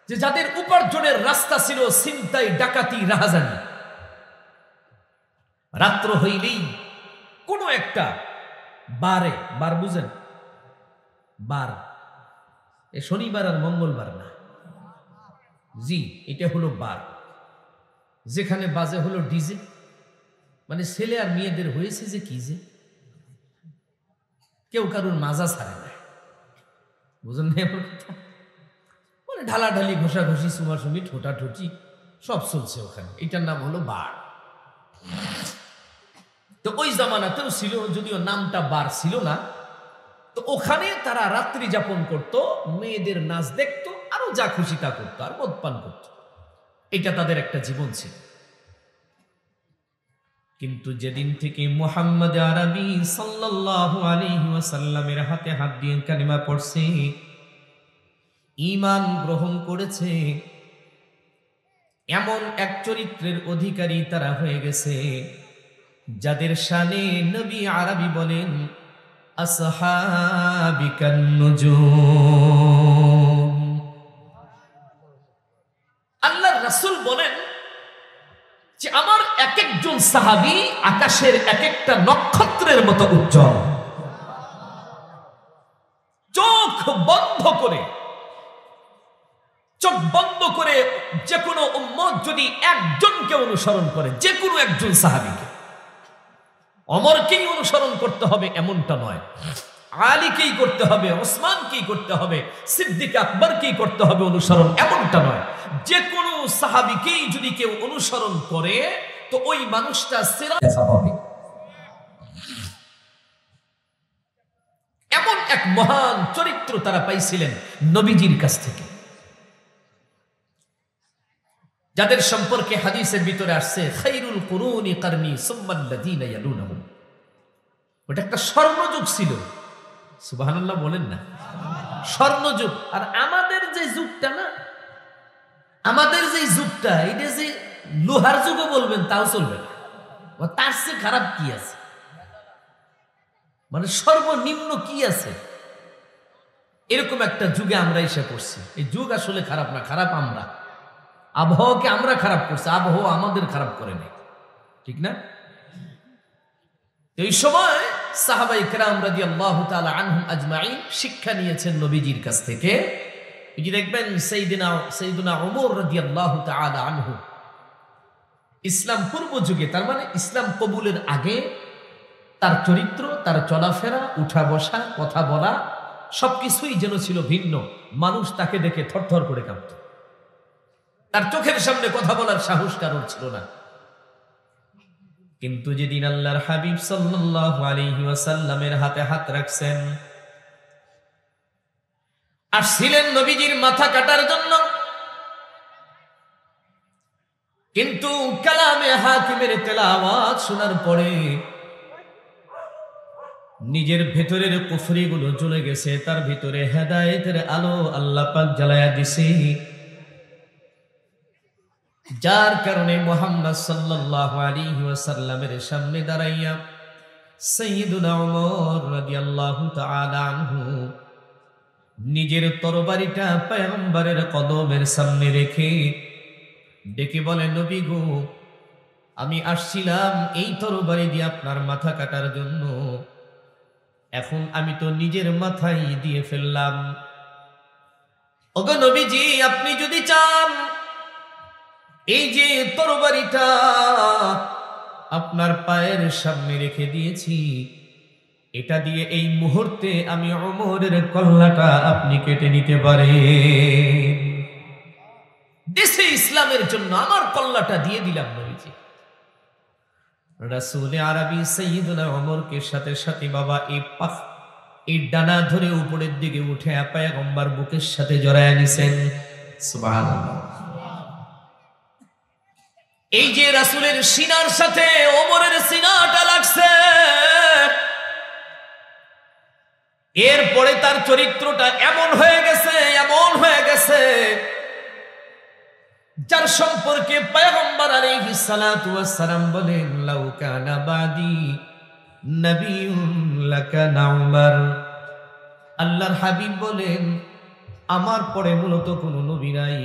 যে যাদের উপার্জনের রাস্তা ছিল ছিনতাই, ডাকাতি, রাহাজানি। রাত্র হইলেই কোন একটা বারে, বার বুঝেন, বার, এ শনিবার আর মঙ্গলবার না, জি এটা হলো বার, যেখানে বাজে হলো ডিজে, মানে ছেলে আর মেয়েদের হয়েছে যে কি যে কেউ কারুর মাজা ছাড়ে না, বুঝলেন না? মানে ঢালাঢালি, ঘষাঘষি, সুমাসুমি, ঠোঁটাঠুটি সব চলছে ওখানে। এটার নাম হলো বার। তো ওই জামানাতেও ছিল, যদিও নামটা বার ছিল না। তো ওখানে তারা রাত্রি যাপন করত, মেয়েদের নাচ দেখতো, আরো যা খুশি তা করতো, আর মদ পান করত। এটা তাদের একটা জীবন ছিল। কিন্তু যেদিন থেকে মুহাম্মদ আরবি সাল্লাল্লাহু আলাইহি ওয়াসাল্লামের হাতে হাত দিয়ে কালিমা পড়ছে, ঈমান গ্রহণ করেছে, এমন এক চরিত্রের অধিকারী তারা হয়ে গেছে যাদের শানে নবী আরবি বলেন আসহাবিকান নুজুম। আল্লাহর রাসূল বলেন যে আমার এক একজন সাহাবী আকাশের এক একটা নক্ষত্রের মতো উজ্জ্বল। চোখ বন্ধ করে চোখ বন্ধ করে যে কোনো উম্মত যদি একজনকে অনুসরণ করে, যে কোনো একজন সাহাবীকে, ওমরকেই অনুসরণ করতে হবে এমনটা নয়, আলীকেই করতে হবে, ওসমানকেই করতে হবে, সিদ্দিক আকবরকেই করতে হবে অনুসরণ এমনটা নয়। যে কোনো সাহাবীকেই যদি কেউ অনুসরণ করে তো ওই মানুষটা সিরাত দেখা পাবে। এমন এক মহান চরিত্র তারা পাইছিলেন নবীজির কাছ থেকে, যাদের সম্পর্কে হাদিসের ভিতরে আসছে খায়রুল কুরুনি কারনি সুম্মাল্লাযীনা ইয়ালুনহুম। ওটা একটা স্বর্ণযুগ ছিল, সুবহানাল্লাহ বলেন না, স্বর্ণযুগ। আর আমাদের যে যুগটা না, আমাদের যে যুগটা, এটা যে লোহার যুগও বলবেন তাও চলবে না, তার চেয়ে খারাপ কি আছে? মানে সর্বনিম্ন কি আছে? এরকম একটা যুগে আমরা এসে পড়ছি। এই যুগ আসলে খারাপ না, খারাপ আমরা। আবহাওয়াকে আমরা খারাপ করছি, আবহাওয়া আমাদের খারাপ করে নেই, ঠিক না? এই সময় সাহাবায়ে কেরাম রাদিয়াল্লাহু তাআলা আনহুম আজমাইন শিক্ষা নিয়েছেন নবীজির কাছ থেকে। এই যে দেখবেন সাইয়্যিদুনা ওমর রাদিয়াল্লাহু তাআলা আনহু ইসলাম পূর্ব যুগে, তার মানে ইসলাম কবুলের আগে, তার চরিত্র, তার চলাফেরা, উঠা বসা, কথা বলা সবকিছুই যেন ছিল ভিন্ন। মানুষ তাকে দেখে থরথর করে কাঁপত। তার চোখের সামনে কথা বলার সাহস কারোর ছিল না। কিন্তু যেদিন আল্লাহর হাবিব সাল্লাল্লাহু আলাইহি ওয়াসাল্লামের হাতে হাত রাখছেন, আসছিলেন নবীজির মাথা কাটার জন্য, কিন্তু কালামে হাকিমের তেলাওয়াত শোনার পরে নিজের ভেতরের কুফরিগুলো জ্বলে গেছে, তার ভিতরে হেদায়েতের আলো আল্লাহ পাক জ্বালায়া দিছে। যার কারণে মুহাম্মদ সাল্লাল্লাহু আলাইহি ওয়াসাল্লামের সামনে দাঁড়াইয়া সাইয়্যিদুনা ওমর রাদিয়াল্লাহু তাআলা আনহু নিজের তরবারিটা পয়গম্বরের কদমের সামনে রেখে ডেকে বলে, নবী গো, আমি আসছিলাম এই তরবারি দিয়ে আপনার মাথা কাটার জন্য, এখন আমি তো নিজের মাথায় দিয়ে ফেললাম। ওগো নবীজি, আপনি যদি চান, এই যে তরবারিটা আপনার পায়ের সামনে রেখে দিয়েছি, এটা দিয়ে এই মুহূর্তে আমি ওমরের কল্লাটা আপনি কেটে নিতে পারেন। দেশে ইসলামের জন্য আমার কল্লাটা দিয়ে দিলাম নবীজি। রাসূলে আরবি সাইয়্যিদুনা ওমরকে সাথে সাথে বাবা এই ডানা ধরে উপরের দিকে উঠে পয়গম্বর বুকের সাথে জড়ায় নিছেন। সুবহানাল্লাহ। এই যে রাসূলের সিনার সাথে ওমরের সিনাটা লাগছে, এরপরে তার চরিত্রটা এমন হয়ে গেছে যার সম্পর্কে পয়গম্বর আলাইহিস সালাতু ওয়াস সালাম বলেন, লাউ কানা বাদি নবিয়্যুন লাকানা উমর। আল্লাহর হাবিব বলেন, আমার পরে মূলত কোনো নবী নাই,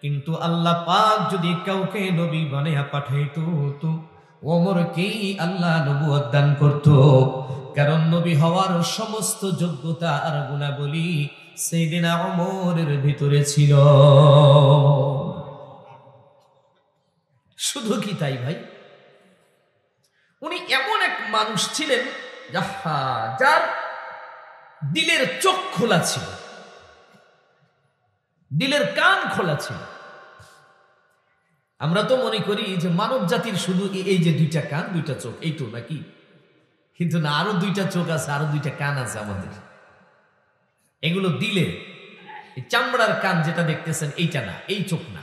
কিন্তু আল্লাহ পাক যদি কাউকে নবী বানায়া পাঠাইতো তো ওমরকেই আল্লাহ নবুয়ত দান করত। কারণ নবী হওয়ার সমস্ত যোগ্যতা আর গুণাবলী সাইয়্যিদিনা ওমরের ভিতরে ছিল। শুধু কি তাই ভাই, উনি এমন এক মানুষ ছিলেন যার দিলের চোখ খোলা ছিল, দিলের কান খোলা ছিল। আমরা তো মনে করি যে মানব জাতির শুধু এই যে দুইটা কান, দুইটা চোখ, এই তো নাকি? কিন্তু না, আরো দুইটা চোখ আছে, আরো দুইটা কান আছে আমাদের। এগুলো দিলে, চামড়ার কান যেটা দেখতেছেন এইটা না, এই চোখ না।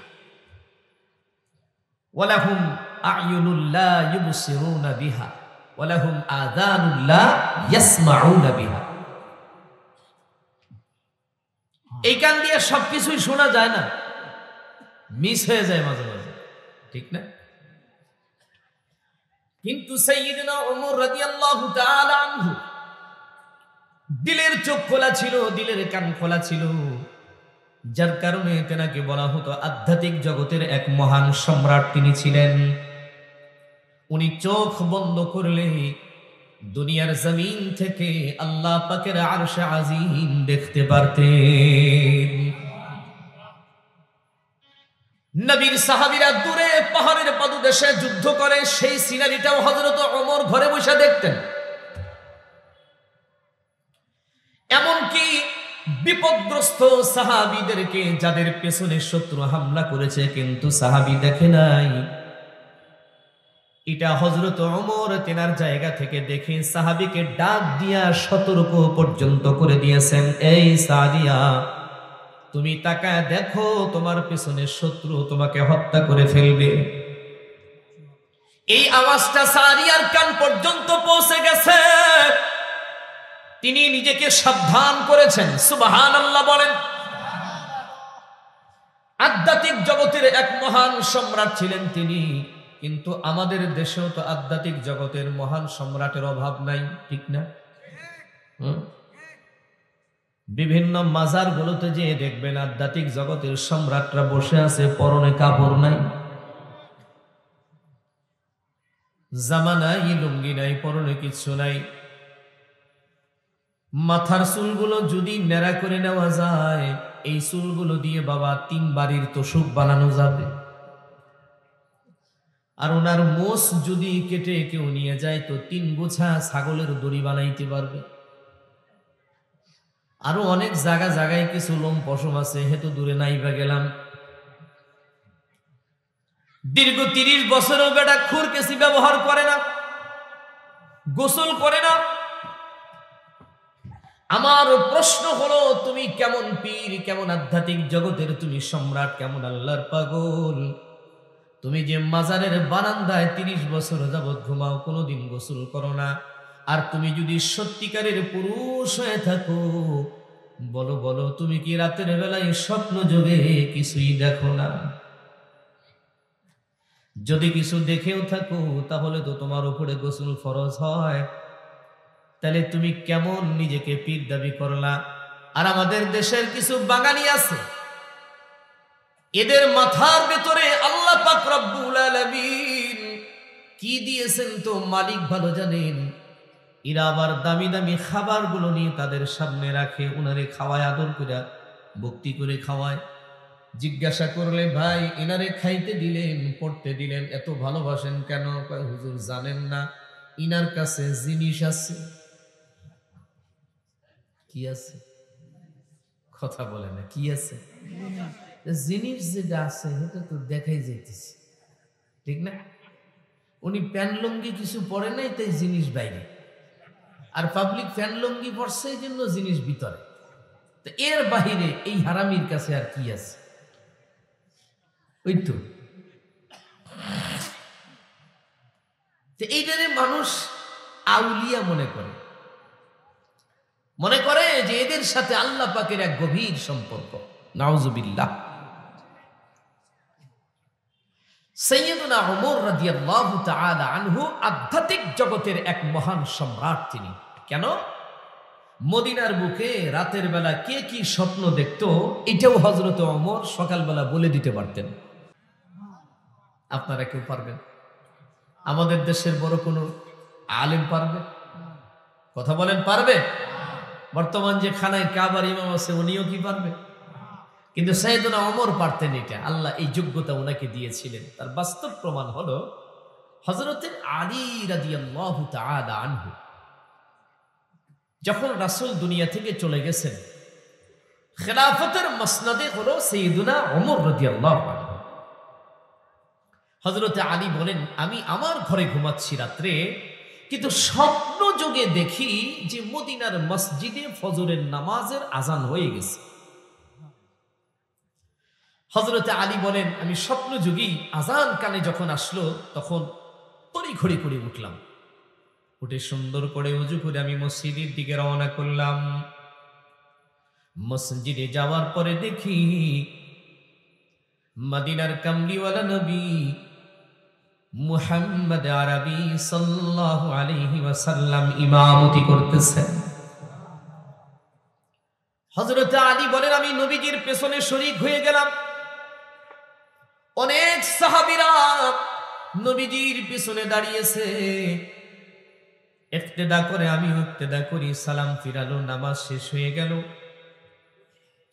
ওয়ালাহুম আ'য়ুনুল লা ইউবসিরুনা বিহা ওয়ালাহুম আযানুল লা ইয়াসমাউনা বিহা। এই কান দিয়ে সবকিছুই শোনা যায় না, মিস হয়ে যায় মাঝে মাঝে, ঠিক না? কিন্তু সাইয়্যিদুনা ওমর রাদিয়াল্লাহু তাআলা আনহু দিলের চোখ খোলা ছিল, দিলের কান খোলা ছিল, যার কারণে তেনাকে বলা হতো আধ্যাত্মিক জগতের এক মহান সম্রাট তিনি ছিলেন। উনি চোখ বন্ধ করলে দুনিয়ার জমিন থেকে আল্লাহ পাকের আরশ আজিম দেখতে পারতেন। নবীর সাহাবীরা দূরে পাহাড়ের পাদদেশে যুদ্ধ করে, সেই সিনারিটাও হযরত ওমর ঘরে বসে দেখতেন। এমনকি বিপদগ্রস্ত সাহাবীদেরকে, যাদের পেছনে শত্রু হামলা করেছে কিন্তু সাহাবী দেখে নাই, এটা হযরত ওমর তেনার জায়গা থেকে দেখে সাহাবীকে ডাক দিয়া সতর্ক পর্যন্ত করে দিয়েছেন, এই সাদিয়া, তুমি তাকায় দেখো, তোমার পেছনে শত্রু তোমাকে হত্যা করে ফেলবে। এই আওয়াজটা সাদিয়ার কান পর্যন্ত পৌঁছে গেছে, তিনি নিজেকে সাবধান করেছেন। সুবহানাল্লাহ বলেন। আধ্যাত্মিক জগতের এক মহান সম্রাট ছিলেন তিনি, কিন্তু আমাদের দেশেও তো আধ্যাত্মিক জগতের মহান সম্রাটের অভাব নাই, ঠিক না? বিভিন্ন মাজার গুলোতে যে দেখবেন আধ্যাত্মিক জগতের সম্রাটরা বসে আছে, পরনে কাপড় নাই, জামা নাই, লুঙ্গি নাই, পরনে কিছু নাই। মাথার চুলগুলো যদি নেড়া করে নেওয়া যায়, এই চুলগুলো দিয়ে বাবা 3 বাড়ির তোষক বানানো যাবে। আর ওনার মোষ যদি কেটে কেউ নিয়ে যায় তো 3 গোছা ছাগলের দড়ি বানাইতে পারবে। আরো অনেক জায়গায় কিছু লোম পশম আছে, হেতু দূরে নাই বা গেলাম। দীর্ঘ 30 বছরও বেটা খুরকেসি ব্যবহার করে না, গোসল করে না। আমার প্রশ্ন হলো, তুমি কেমন পীর, কেমন আধ্যাত্মিক জগতের তুমি সম্রাট, কেমন আল্লাহর পাগল, তুমি যে মাজারের বারান্দায় 30 বছর যাবৎ ঘুমাও, কোনোদিন গোসল করো না। আর তুমি যদি সত্যিকারের পুরুষ হয়ে থাকো, বলো বলো, তুমি কি রাতের বেলায় স্বপ্ন যোগে কিছুই দেখো না? যদি কিছু দেখেও থাকো তাহলে তো তোমার উপরে গোসল ফরজ হয়, তাহলে তুমি কেমন নিজেকে পীর দাবি করলা? আর আমাদের দেশের কিছু বাঙালি আছে, এদের মাথার ভেতরে আল্লাহ পাক রব্বুল আলামিন কি দিয়েছেন তো মালিক ভালো জানেন। এরা আবার দামি দামি খাবারগুলো নিয়ে তাদের সামনে রাখে, উনারে খাওয়ায়, আদর করে ভক্তি করে খাওয়ায়। জিজ্ঞাসা করলে, ভাই এনারে খাইতে দিলেন, পড়তে দিলেন, এত ভালোবাসেন কেন? কয়, হুজুর জানেন না, ইনার কাছে জিনিস আছে। কি আছে? কথা বলে না, কি আছে? জিনিস যেটা আছে সেটা তো দেখাই যাইতেছে, ঠিক না? উনি প্যান লুঙ্গি কিছু পরে নাই, তাই জিনিস বাইরে, আর পাবলিক প্যান লুঙ্গি পরছে, এই জন্য জিনিস ভিতরে। তো এর বাহিরে এই হারামির কাছে আর কি আছে? ওই তো এইটারে মানুষ আউলিয়া মনে করে যে এদের সাথে আল্লাহ পাকের এক গভীর সম্পর্ক। নাউজুবিল্লাহ। সাইয়্যিদুনা ওমর রাদিয়াল্লাহু তাআলা আনহু আধ্যাত্মিক জগতের এক মহান সম্রাট তিনি। কেন? মদিনার বুকে রাতের বেলা কে কি স্বপ্ন দেখতো, এটাও হযরত ওমর সকালবেলা বলে দিতে পারতেন। আপনারা কেউ পারবেন? আমাদের দেশের বড় কোনো আলেম পারবে? কথা বলেন, পারবে? বর্তমান যে খানায় কাবার ইমাম আছে উনিও কি পারবে? কিন্তু সাইয়েদনা ওমর পারতেন। এটা আল্লাহ এই যোগ্যতা ওনাকে দিয়েছিলেন। তার বাস্তব প্রমাণ হলো হযরতে আলী রাদিয়াল্লাহু তাআলা আনহু যখন রাসূল দুনিয়া থেকে চলে গেছেন, খেলাফতের মসনদে হলো সাইয়েদনা ওমর রাদিয়াল্লাহু আনহু। হযরতে আলী বলেন, আমি আমার ঘরে ঘুমাচ্ছি রাত্রে, কিন্তু স্বপ্ন যোগে দেখি যে মদিনার মসজিদে ফজরের নামাজের আজান হয়ে গেছে। হযরতে আলী বলেন, আমি স্বপ্ন যোগী আজান কানে যখন আসলো তখন তড়িঘড়ি করে উঠলাম, উঠে সুন্দর করে ওযু করে আমি মসজিদের দিকে রওনা করলাম। মসজিদে যাওয়ার পরে দেখি মদিনার কামলিওয়ালা নবী মুহাম্মদ আরবি সাল্লাল্লাহু আলাইহি ওয়াসাল্লাম ইমামতি করতেছেন। হযরত আলী বলেন, আমি নবীজির পেছনে শরীক হয়ে গেলাম। অনেক সাহাবীরা নবীজির পিছনে দাঁড়িয়েছে, ইক্তেদা করে আমিও ইক্তেদা করি। সালাম ফিরালো, নামাজ শেষ হয়ে গেল।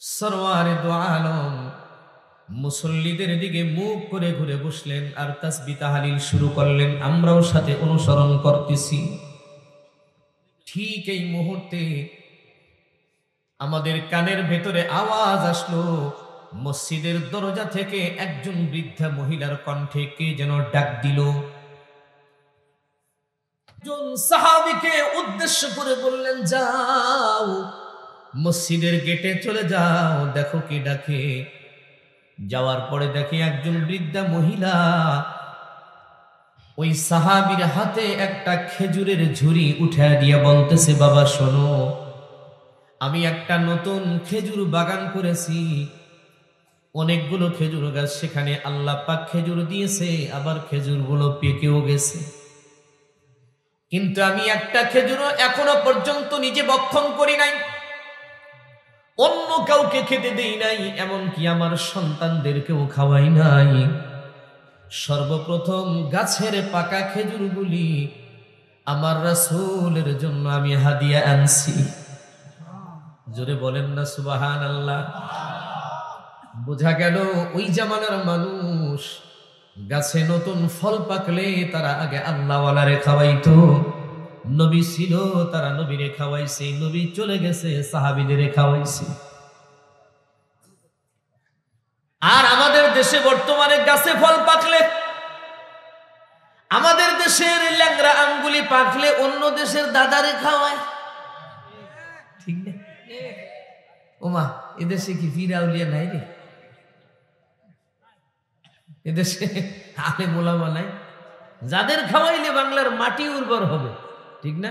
সরওয়ারে দো আলম মুসল্লিদের দিকে মুখ করে ঘুরে বসলেন আর তাসবিহ তাহলিল শুরু করলেন। আমরাও সাথে অনুসরণ করতেছি। ঠিক এই মুহূর্তে আমাদের কানের ভেতরে আওয়াজ আসলো, মসজিদের দরজা থেকে একজন বৃদ্ধা মহিলার কণ্ঠে কে যেন ডাক দিল। একজন সাহাবীকে উদ্দেশ্য করে বললেন, যাও মসজিদের গেটে চলে যাও, দেখো কে ডাকে। যাওয়ার পরে দেখি একজন বৃদ্ধা মহিলা ওই সাহাবীর হাতে একটা খেজুরের ঝুড়ি উঠায় দিয়ে বলতেছে, বাবা শোনো, আমি একটা নতুন খেজুর বাগান করেছি, অনেকগুলো খেজুর গাছ, সেখানে আল্লাহ পাক খেজুর দিয়েছে, আবার খেজুরগুলো পেকেও গেছে, কিন্তু আমি একটা খেজুরও এখনো পর্যন্ত নিজে ভক্ষণ করি নাই, অন্য কাউকে খেতে দেই নাই, এমনকি আমার সন্তানদেরকেও খাওয়াই নাই। সর্বপ্রথম গাছের পাকা খেজুরগুলি আমার রাসূলের জন্য আমি হাদিয়া আনছি। জোরে বলেন না সুবহানাল্লাহ। বোঝা গেল ওই জামানার মানুষ গাছে নতুন ফল পাকলে তারা আগে আল্লাহওয়ালারে খাওয়াইতো। নবী ছিল, তারা নবীরে খাওয়াইছে, নবী চলে গেছে, সাহাবীদের খাওয়াইছে। আর আমাদের দেশে বর্তমানে গাছে ফল পাকলে, আমাদের দেশের ল্যাংড়া আমগুলি পাকলে অন্য দেশের দাদারে খাওয়ায়, ঠিক না? ওমা, এদেশে কি পীর আউলিয়া নাই রে? এদেশে আলেম ওলামা নাই? যাদের খাওয়াইলে বাংলার মাটি উর্বর হবে, ঠিক না?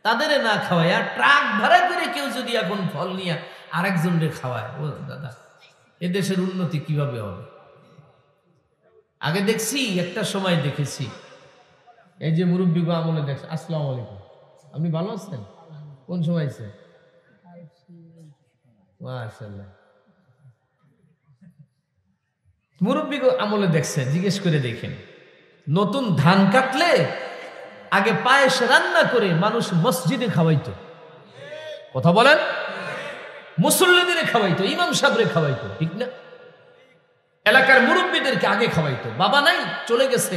তাদের না খাওয়ায়। আর ট্রাক ভাড়া করে কেউ যদি এখন ফল নিয়ে আরেকজনকে খাওয়ায়, ও দাদা, এদেশের উন্নতি কিভাবে হবে? আগে দেখছি, একটা সময় দেখেছি, এই যে মুরব্বী আমলে দেখছি। আসসালামু আলাইকুম, আপনি ভালো আছেন? কোন সময় আছেন? মাশাআল্লাহ। মুরব্বী আমলে দেখছে, জিজ্ঞেস করে দেখেন, নতুন ধান কাটলে আগে পায়েস রান্না করে মানুষ মসজিদে খাওয়াইতো। কথা বলেন? মুসল্লিদের খাওয়াইতো, ইমাম সাহেবরে খাওয়াইতো, ঠিক না? এলাকার মুরব্বীদেরকে আগে খাওয়াইতো। বাবা নাই, চলে গেছে,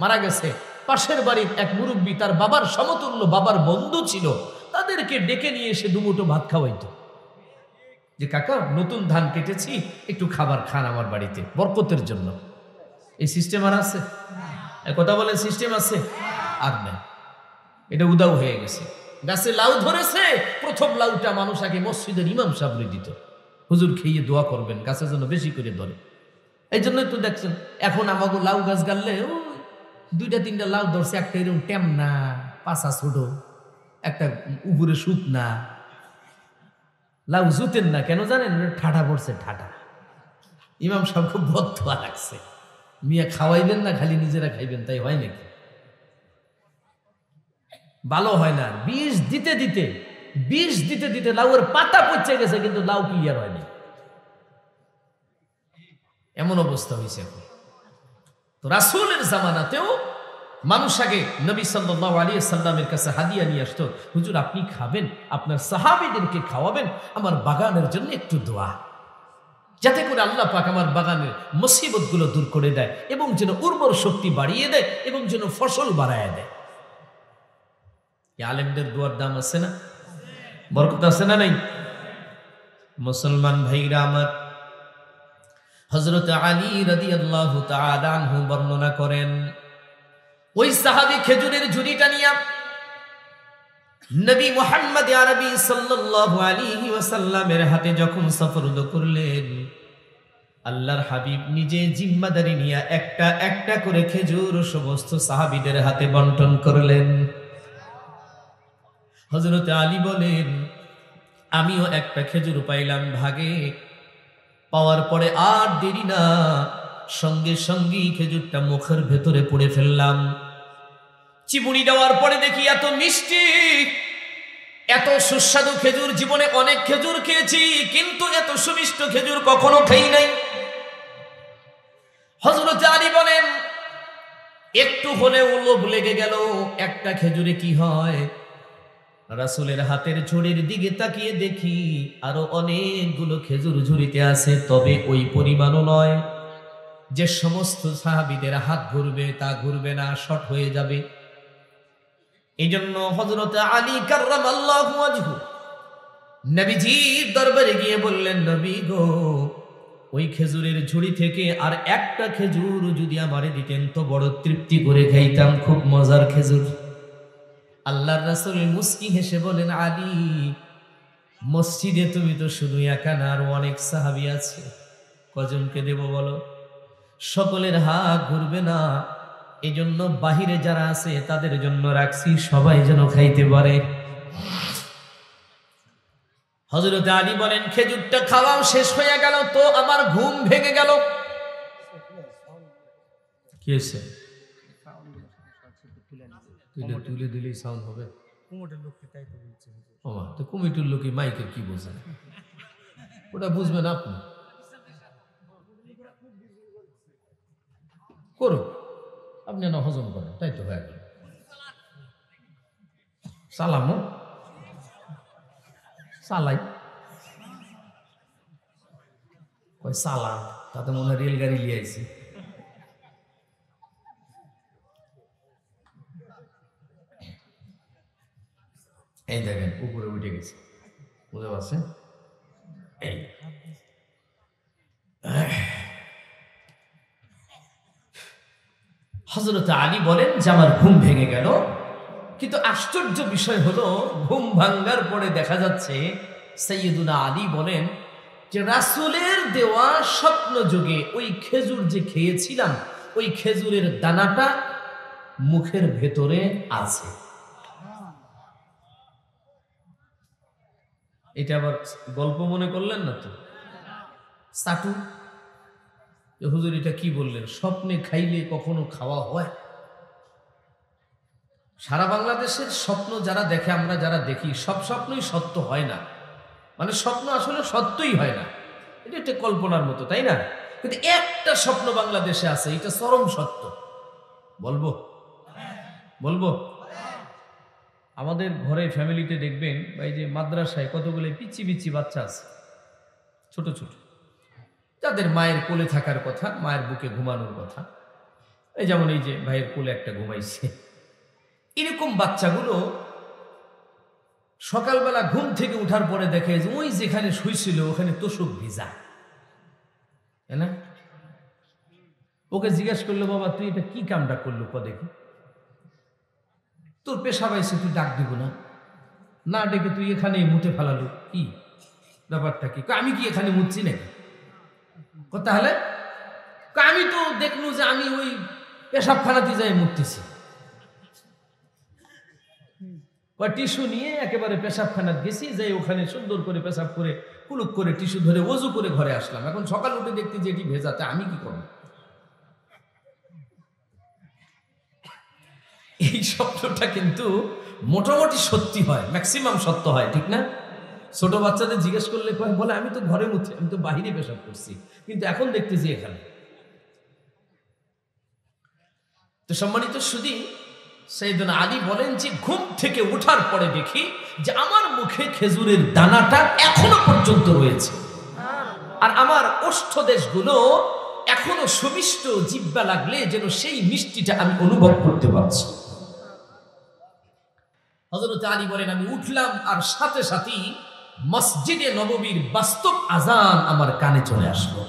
মারা গেছে, পাশের বাড়ির এক মুরব্বী, তার বাবার সমতুল্য, বাবার বন্ধু ছিল, তাদেরকে ডেকে নিয়ে এসে দুমুঠো ভাত খাওয়াইতো, যে কাকা নতুন ধান কেটেছি, একটু খাবার খান আমার বাড়িতে বরকতের জন্য। এই সিস্টেম আর আছে? কথা বলে সিস্টেম আছে? আর না, এটা উদাও হয়ে গেছে। গাছে লাউ ধরেছে, প্রথম লাউটা মানুষ আগে মসজিদের ইমাম সাহেবরে দিত, হুজুর খেয়ে দোয়া করবেন গাছের জন্য বেশি করে ধরে। এই জন্যই তো দেখছেন এখন আমাকে লাউ গাছ গাললে দুইটা তিনটা লাউ ধরছে, একটা এরকম টেম না, পাশা ছোট, একটা উপরে সুত না, লাউ জুতেন না কেন জানেন? ঠাটা পড়ছে, ঠাটা। ইমাম সাহেব খুব বদদোয়া লাগছে, মিয়া খাওয়াইবেন না, খালি নিজেরা খাইবেন, তাই হয় নাকি? ভালো হয় না। বিষ দিতে দিতে লাউয়ের পাতা পচে গেছে, কিন্তু লাউ ক্লিয়ার হয়নি, এমন অবস্থা হয়েছে এখন। তো রাসূলের জামানাতেও মানুষ আগে নবী সাল্লাল্লাহু আলাইহি সাল্লামের কাছে হাদিয়া নিয়ে আসতো, হুজুর আপনি খাবেন, আপনার সাহাবীদেরকে খাওয়াবেন, আমার বাগানের জন্য একটু দোয়া, যাতে করে আল্লাহ পাক আমার বাগানের মুসিবতগুলো দূর করে দেয়, এবং যেন উর্বর শক্তি বাড়িয়ে দেয়, এবং যেন ফসল বাড়ায় দেয়। আলেমদের দোয়ার দাম আছে না? বরকত আছে না নাই? মুসলমান ভাইরা আমার, হযরত আলী রাদিয়াল্লাহু তাআলা আনহু বর্ণনা করেন, ওই সাহাবী খেজুরের ঝুড়িটা নিয়ে নবী মুহাম্মদ আরবি সাল্লাল্লাহু আলাইহি ওয়াসাল্লামের হাতে যখন সুপর্দ করলেন, আল্লাহর হাবিব নিজে জিম্মাদারি নিয়ে একটা একটা করে খেজুর সমস্ত সাহাবীদের হাতে বন্টন করলেন। হযরত আলী বলেন, আমিও একটা খেজুর পাইলাম ভাগে, পাওয়ার পরে আর দেরি না, সঙ্গে সঙ্গেই খেজুরটা মুখের ভেতরে পুড়ে ফেললাম। চিবুনি দেওয়ার পরে দেখি এত মিষ্টি, এত সুস্বাদু খেজুর, জীবনে অনেক খেজুর খেয়েছি, কিন্তু এত সুমিষ্ট খেজুর কখনো খাই নাই। হযরত আলী বলেন, একটু হলেও লোভ লেগে গেল, একটা খেজুরে কি হয়, রাসূলের হাতের ঝুড়ির দিকে তাকিয়ে দেখি আরো অনেকগুলো খেজুর ঝুড়িতে আছে, তবে ওই পরিমাণও নয় যে সমস্ত সাহাবীদের হাত ঘুরবে, তা ঘুরবে না, শর্ট হয়ে যাবে। এই জন্য হযরত আলী কাররামাল্লাহু ওয়াজহু নবীজির দরবারে গিয়ে বললেন, নবী গো, ওই খেজুরের ঝুড়ি থেকে আর একটা খেজুর যদি আমারে দিতেন তো বড় তৃপ্তি করে খাইতাম, খুব মজার খেজুর। আল্লাহর রাসূল মুস্কি হেসে বলেন, আলী, মসজিদে তুমি তো শুধু একা না, আর অনেক সাহাবী আছে, কজনকে দেব বলো? সকলের হাত ঘুরবে না, এজন্য বাহিরে যারা আছে তাদের জন্য রাখছি, সবাই যেন খাইতে পারে। হযরত আলী বলেন, খেজুরটা খাওয়াও শেষ হয়ে গেল তো আমার ঘুম ভেঙে গেল। কি হয়েছে? তুলে দিলেই সাউন্ড হবে। কমিটির লোকই মাইকের কি বোঝে, ওটা বুঝবেন আপনি। করুন, আপনি না হজম করেন, তাই তো হয়ে গেল। সালামও সালাই কই সালাম, তাতে মনে হয় রেলগাড়ি নিয়ে আইছি। এই দেখেন উপরে উঠে গেছে, বুঝতে পারছেন? এই হযরত আলী বলেন যে আমার ঘুম ভেঙে গেল, কিন্তু আশ্চর্য বিষয় হলো ঘুম ভাঙ্গার পরে দেখা যাচ্ছে সাইয়্যিদুনা আলী বলেন যে রাসূলের দেওয়া স্বপ্ন যোগে ওই খেজুর যে খেয়েছিলাম, ওই খেজুরের দানাটা মুখের ভেতরে আছে। এটা আবার গল্প মনে করলেন না তো? সাটু হুজুর এটা কি বললেন? স্বপ্নে খাইলে কখনো খাওয়া হয়? সারা বাংলাদেশের স্বপ্ন যারা দেখে, আমরা যারা দেখি, সব স্বপ্নই সত্য হয় না। মানে স্বপ্ন আসলে সত্যই হয় না, এটা একটা কল্পনার মতো, তাই না? কিন্তু একটা স্বপ্ন বাংলাদেশে আছে, এটা চরম সত্য। বলবো বলবো আমাদের ঘরে ফ্যামিলিতে দেখবেন এই যে মাদ্রাসায় কতগুলো পিচ্ছি পিচ্ছি বাচ্চা আছে, ছোট ছোট, যাদের মায়ের কোলে থাকার কথা, মায়ের বুকে ঘুমানোর কথা। এই যেমন এই যে ভাইয়ের কোলে একটা ঘুমাইছে। এরকম বাচ্চাগুলো সকালবেলা ঘুম থেকে উঠার পরে দেখে যে ওই যেখানে শুইছিল ওখানে তোষক ভিজা, তাই না? ওকে জিজ্ঞাসা করলো, বাবা তুই এটা কি কামটা করলো? দেখি তোর পেশাব আইছে, তুই ডাক দিব না? না ডেকে তুই এখানে মুতে ফেলালো, কি ব্যাপারটা কি? আমি কি এখানে মুতছি নাকি? তাহলে আমি তো দেখলু যে আমি ওই পেশাবখানাতে যাই মুততেছি। টিস্যু নিয়ে একেবারে পেশাবখানা গেছি, যাই ওখানে সুন্দর করে পেশাব করে কুলুক করে টিস্যু ধরে ওযু করে ঘরে আসলাম। এখন সকাল উঠে দেখতে যে এটি ভেজাতে, আমি কি করব? এই স্বপ্নটা কিন্তু মোটামুটি সত্যি হয়, ম্যাক্সিমাম সত্য হয়, ঠিক না? ছোট বাচ্চাদের জিজ্ঞেস করলে বলে আমি তো ঘরে মুছি, আমি তো বাহিরে পেশাব করছি, কিন্তু এখন দেখতেছি এখানে। তো সম্মানিত সুধী, সাইয়েদনা আলী বলেন যে ঘুম থেকে ওঠার পরে দেখি যে আমার মুখে খেজুরের দানাটা এখনো পর্যন্ত রয়েছে, আর আমার ওষ্ঠদেশগুলো এখনো সুমিষ্ট, জিহ্বা লাগলে যেন সেই মিষ্টিটা আমি অনুভব করতে পারছি। হযরত আলী বলেন আমি উঠলাম, আর সাথে সাথেই মসজিদে নববীর বাস্তব আজান আমার কানে চলে আসলো,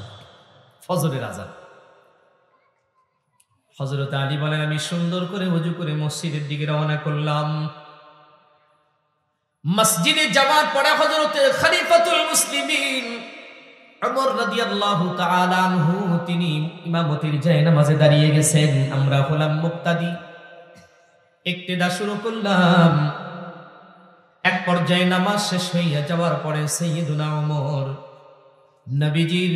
ফজরের আজান। হযরত আলী বলেন আমি সুন্দর করে ওযু করে মসজিদের দিকে রওনা করলাম। মসজিদে যাওয়ার পরে হযরত খলিফাতুল মুসলিমিন ওমর রাদিয়াল্লাহু তাআলা আনহু তিনি ইমামতির জায়নামাজে দাঁড়িয়ে গেছেন। আমরা হলাম মুক্তাদি, ইক্তেদা শুরু করলাম। এক পর্যায়ে নামাজ শেষ হইয়া যাওয়ার পরে সাইয়্যিদুনা ওমর নবীজির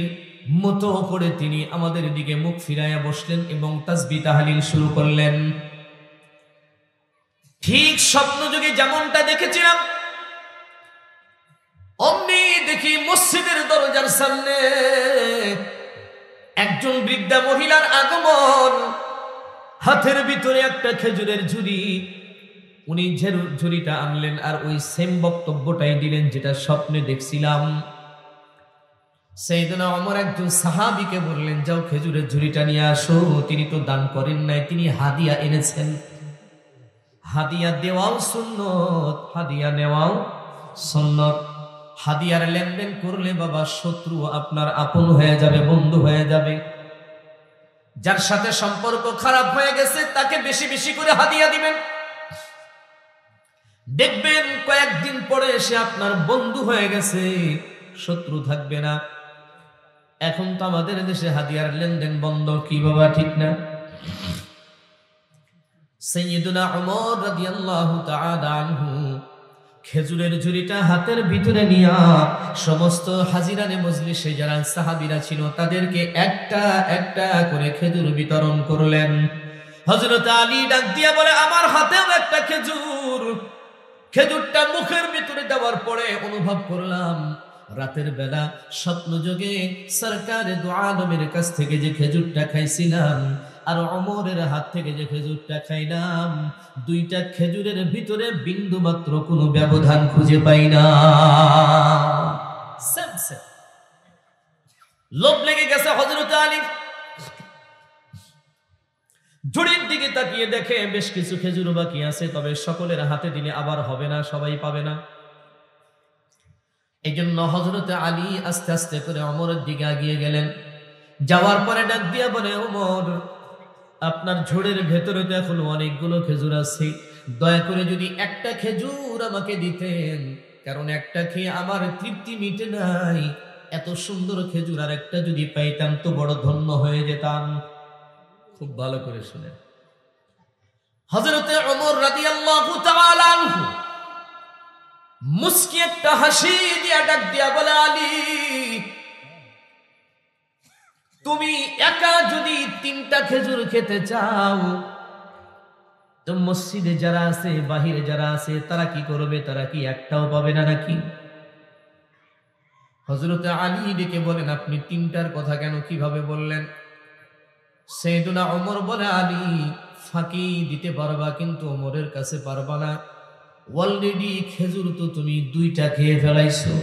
মতো করে তিনি আমাদের দিকে মুখ ফিরাইয়া বসলেন এবং তাসবিহ তাহলিল শুরু করলেন। ঠিক স্বপ্ন যুগে যেমনটা দেখেছিলাম অমনি দেখি মসজিদের দরজার সামনে একজন বৃদ্ধা মহিলার আগমন, হাতের ভিতরে একটা খেজুরের ঝুড়ি, উনি ঝুড়িটা আনলেন আর ওই সেম বক্তব্যটাই দিলেন যেটা স্বপ্নে দেখছিলাম। সাইয়েদনা ওমর একজন সাহাবীকে বললেন, যাও খেজুরের ঝুড়িটা নিয়ে আসো। তিনি তো দান করেন নাই, তিনি হাদিয়া এনেছেন। হাদিয়া দেওয়াও সুন্নত, হাদিয়া নেওয়াও সুন্নত। হাদিয়ার লেনদেন করলে বাবা শত্রু আপনার আপন হয়ে যাবে, বন্ধু হয়ে যাবে। যার সাথে সম্পর্ক খারাপ হয়ে গেছে তাকে বেশি বেশি করে হাদিয়া দিবেন, দেখবেন কয়েকদিন পরে সে আপনার বন্ধু হয়ে গেছে, শত্রু থাকবে না। এখন তো আমাদের দেশে হাদিয়ার লেনদেন বন্ধ, কি বাবা ঠিক না? সাইয়েদুনা ওমর রাদিয়াল্লাহু তাআলা আনহু খেজুরের ঝুড়িটা হাতের ভিতরে নিয়া সমস্ত হাজিরানে মজলিসে যারা সাহাবীরা ছিল তাদেরকে একটা একটা করে খেজুর বিতরণ করলেন। হযরত আলী ডাক দিয়া বলে, আমার হাতেও একটা খেজুর। খেজুরটা মুখের ভিতরে দেওয়ার পরে অনুভব করলাম রাতের বেলা স্বপ্নযোগে সরকারে দু আলমের কাছ থেকে যে খেজুরটা খাইছিলাম আর ওমরের হাত থেকে যে খেজুরটা খাইলাম, দুইটা খেজুরের ভিতরে বিন্দু মাত্র কোনো ব্যবধান খুঁজে পাই না। লোভ লেগে গেছে হযরত আলী। ঝুড়ির দিকে তাকিয়ে দেখে বেশ কিছু খেজুর বাকি আছে, তবে সকলের হাতে দিলে আবার হবে না, সবাই পাবে না। এই জন্য হযরত আলী আস্তে আস্তে করে ওমরের দিকে এগিয়ে গেলেন। যাওয়ার পরে ডাক দিয়া বলে, ওমর, আপনার ঝুড়ির ভেতরে তো এখনো অনেকগুলো খেজুর আছে, দয়া করে যদি একটা খেজুর আমাকে দিতেন, কারণ একটা খেয়ে আমার তৃপ্তি মিটে নাই। এত সুন্দর খেজুর আর একটা যদি পাইতাম তো বড় ধন্য হয়ে যেতাম। খুব ভালো করে শুনেন, হযরত ওমর রাদিয়াল্লাহু তাআলা আনহু মুস্কি একটা হাসি দিয়া ডাক দিয়া বলে, আলী, তুমি একা যদি 3টা খেজুর খেতে চাও তো মসজিদে যারা আছে, বাহিরে যারা আছে, তারা কি করবে? তারা কি একটাও পাবে না নাকি? হযরত আলী ডেকে বলেন, আপনি 3টার কথা কেন, কিভাবে বললেন? সাইয়েদুনা ওমর বলে, আলী, ফাঁকি দিতে পারবা কিন্তু ওমরের কাছে পারবা না। অলরেডি খেজুর তো তুমি 2টা খেয়ে ফেলাইছো।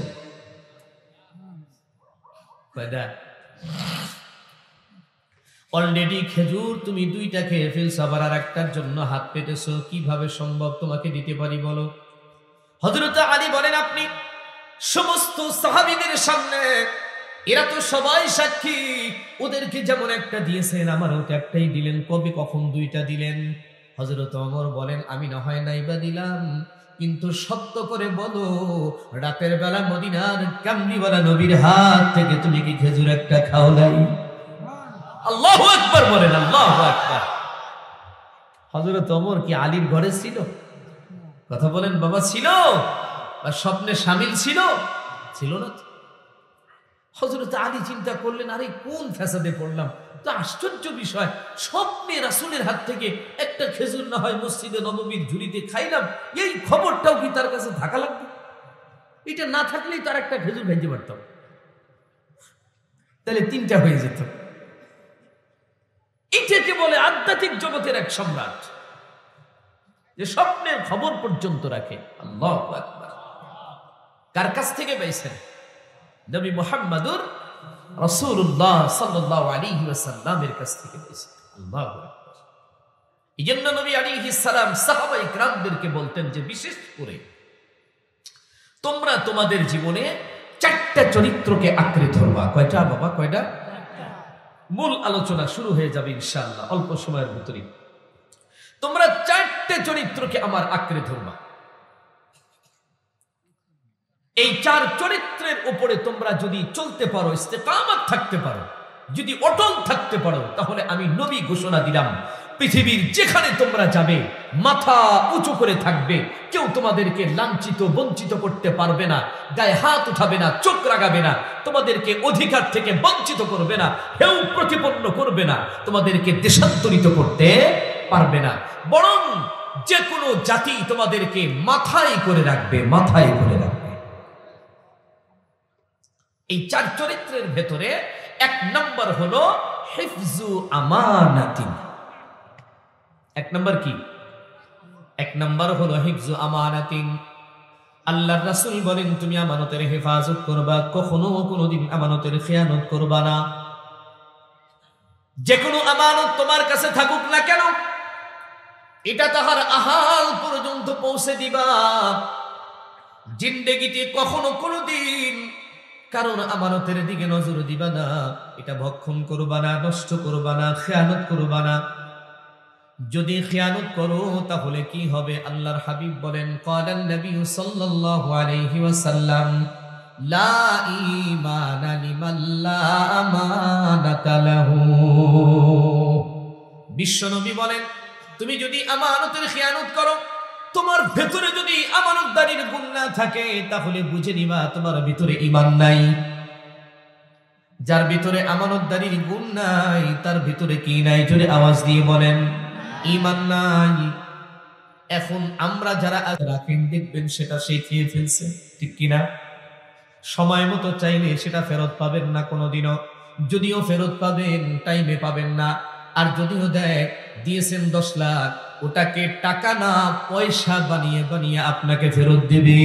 কয়টা? অলরেডি খেজুর তুমি 2টা খেয়ে ফেলছো, আবার আর একটার জন্য হাত পেতেছো, কিভাবে সম্ভব? তোমাকে দিতে পারি বলো। হযরত আলী বলেন, আপনি সমস্ত সাহাবীদের সামনে, এরা তো সবাই সাক্ষী, ওদেরকে যেমন একটা দিয়েছেন আমারও তো একটাই দিলেন, কবে কখন 2টা দিলেন? হযরত ওমর বলেন, আমি না হয় নাইবা দিলাম, কিন্তু সত্য করে বলো, রাতের বেলা মদিনার কামলিওয়ালা নবীর হাত থেকে তুমি কি খেজুর একটা খাও নাই? আল্লাহু আকবার বলেন, আল্লাহু আকবার। হযরত ওমর কি আলীর ঘরে ছিল? কথা বলেন বাবা, ছিল? বা স্বপ্নে শামিল ছিল? ছিল না। হযরত আলী চিন্তা করলেন, আরে কোন ফ্যাসাদে পড়লাম, তো আশ্চর্য বিষয়, স্বপ্নে রাসূলের হাত থেকে একটা খেজুর না হয় মসজিদে নববীর ঝুড়িতে খাইলাম, এই খবরটাও কি তার কাছে থাকা লাগবে? এটা না থাকলেই তার একটা খেজুর ভেঙে পারতাম, তাহলে 3টা হয়ে যেত। এটাকে বলে আধ্যাত্মিক জগতের এক সম্রাট, যে স্বপ্নের খবর পর্যন্ত রাখে। আল্লাহু আকবার। কার কাছ থেকে পাইছেন? নবী মুহাম্মদুর রাসূলুল্লাহ সাল্লাল্লাহু আলাইহি ওয়াসাল্লামের কাছ থেকে পাইছেন। আল্লাহু আকবার। এইজন্য নবী আলাইহিস সালাম সাহাবায়ে কিরামদেরকে বলতেন যে, বিশেষ করে তোমরা তোমাদের জীবনে 4টা চরিত্রকে আঁকড়ে ধরবা। কয়টা বাবা? কয়টা? মূল আলোচনা শুরু হয়ে যাবে ইনশাআল্লাহ অল্প সময়ের ভিতরে। তোমরা 4টে চরিত্রকে আমার আঁকড়ে ধরবা। এই 4 চরিত্রের উপরে তোমরা যদি চলতে পারো, ইস্তেকামত থাকতে পারো, যদি অটল থাকতে পারো, তাহলে আমি নবী ঘোষণা দিলাম, পৃথিবীর যেখানে তোমরা যাবে মাথা উঁচু করে থাকবে, কেউ তোমাদেরকে লাঞ্ছিত বঞ্চিত করতে পারবে না, গায়ে হাত উঠাবে না, চোখ রাগাবে না, তোমাদেরকে অধিকার থেকে বঞ্চিত করবে না, হেউ প্রতিপন্ন করবে না, তোমাদেরকে দেশান্তরিত করতে পারবে না, বরং যে কোনো জাতি তোমাদেরকে মাথায় করে রাখবে, মাথায় করে রাখবে। এই 4 চরিত্রের ভেতরে 1 নম্বর হলো হিফজু আমানাতিন। 1 নম্বর কি? এক নাম্বার হলো হিফজু আমানাতিন। আল্লাহর রাসূল বলেন তুমি আমানতের হেফাজত করবা, কখনো কোনোদিন আমানতের খেয়ানত করবা না। যে কোনো আমানত তোমার কাছে থাকুক না কেন, এটা তাহার আহাল পর্যন্ত পৌঁছে দিবা। জিন্দেগিতে কখনো কোনোদিন কারণ আমানতের দিকে নজর দিবা না, এটা ভক্ষণ করবা না, নষ্ট করবা না, খেয়ানত করবা না। যদি খেয়ানত করো তাহলে কি হবে? আল্লাহর হাবিব বলেন ক্বালান নবী সাল্লাল্লাহু আলাইহি ওয়াসাল্লাম লা ঈমানা লিমান লা আমানাতা লাহু। বিশ্বনবী বলেন তুমি যদি আমানতের খেয়ানত করো, তোমার ভেতরে যদি আমানতদারির গুণ না থাকে, তাহলে বুঝে নিবা তোমার ভিতরে ঈমান নাই। যার ভিতরে আমানতদারির গুণ নাই তার ভিতরে কি নাই? জোরে আওয়াজ দিয়ে বলেন ঈমান নাই। এখন আমরা যারা রাখেন দেখবেন সেটা সে খেয়ে ফেলছে, ঠিক কিনা? সময় মতো চাইলে সেটা ফেরত পাবেন না কোনোদিনও। যদিও ফেরত পাবেন টাইমে পাবেন না। আর যদিও দিয়েছেন 10 লাখ, ওটাকে টাকা না পয়সা বানিয়ে বানিয়ে আপনাকে ফেরত দেবে।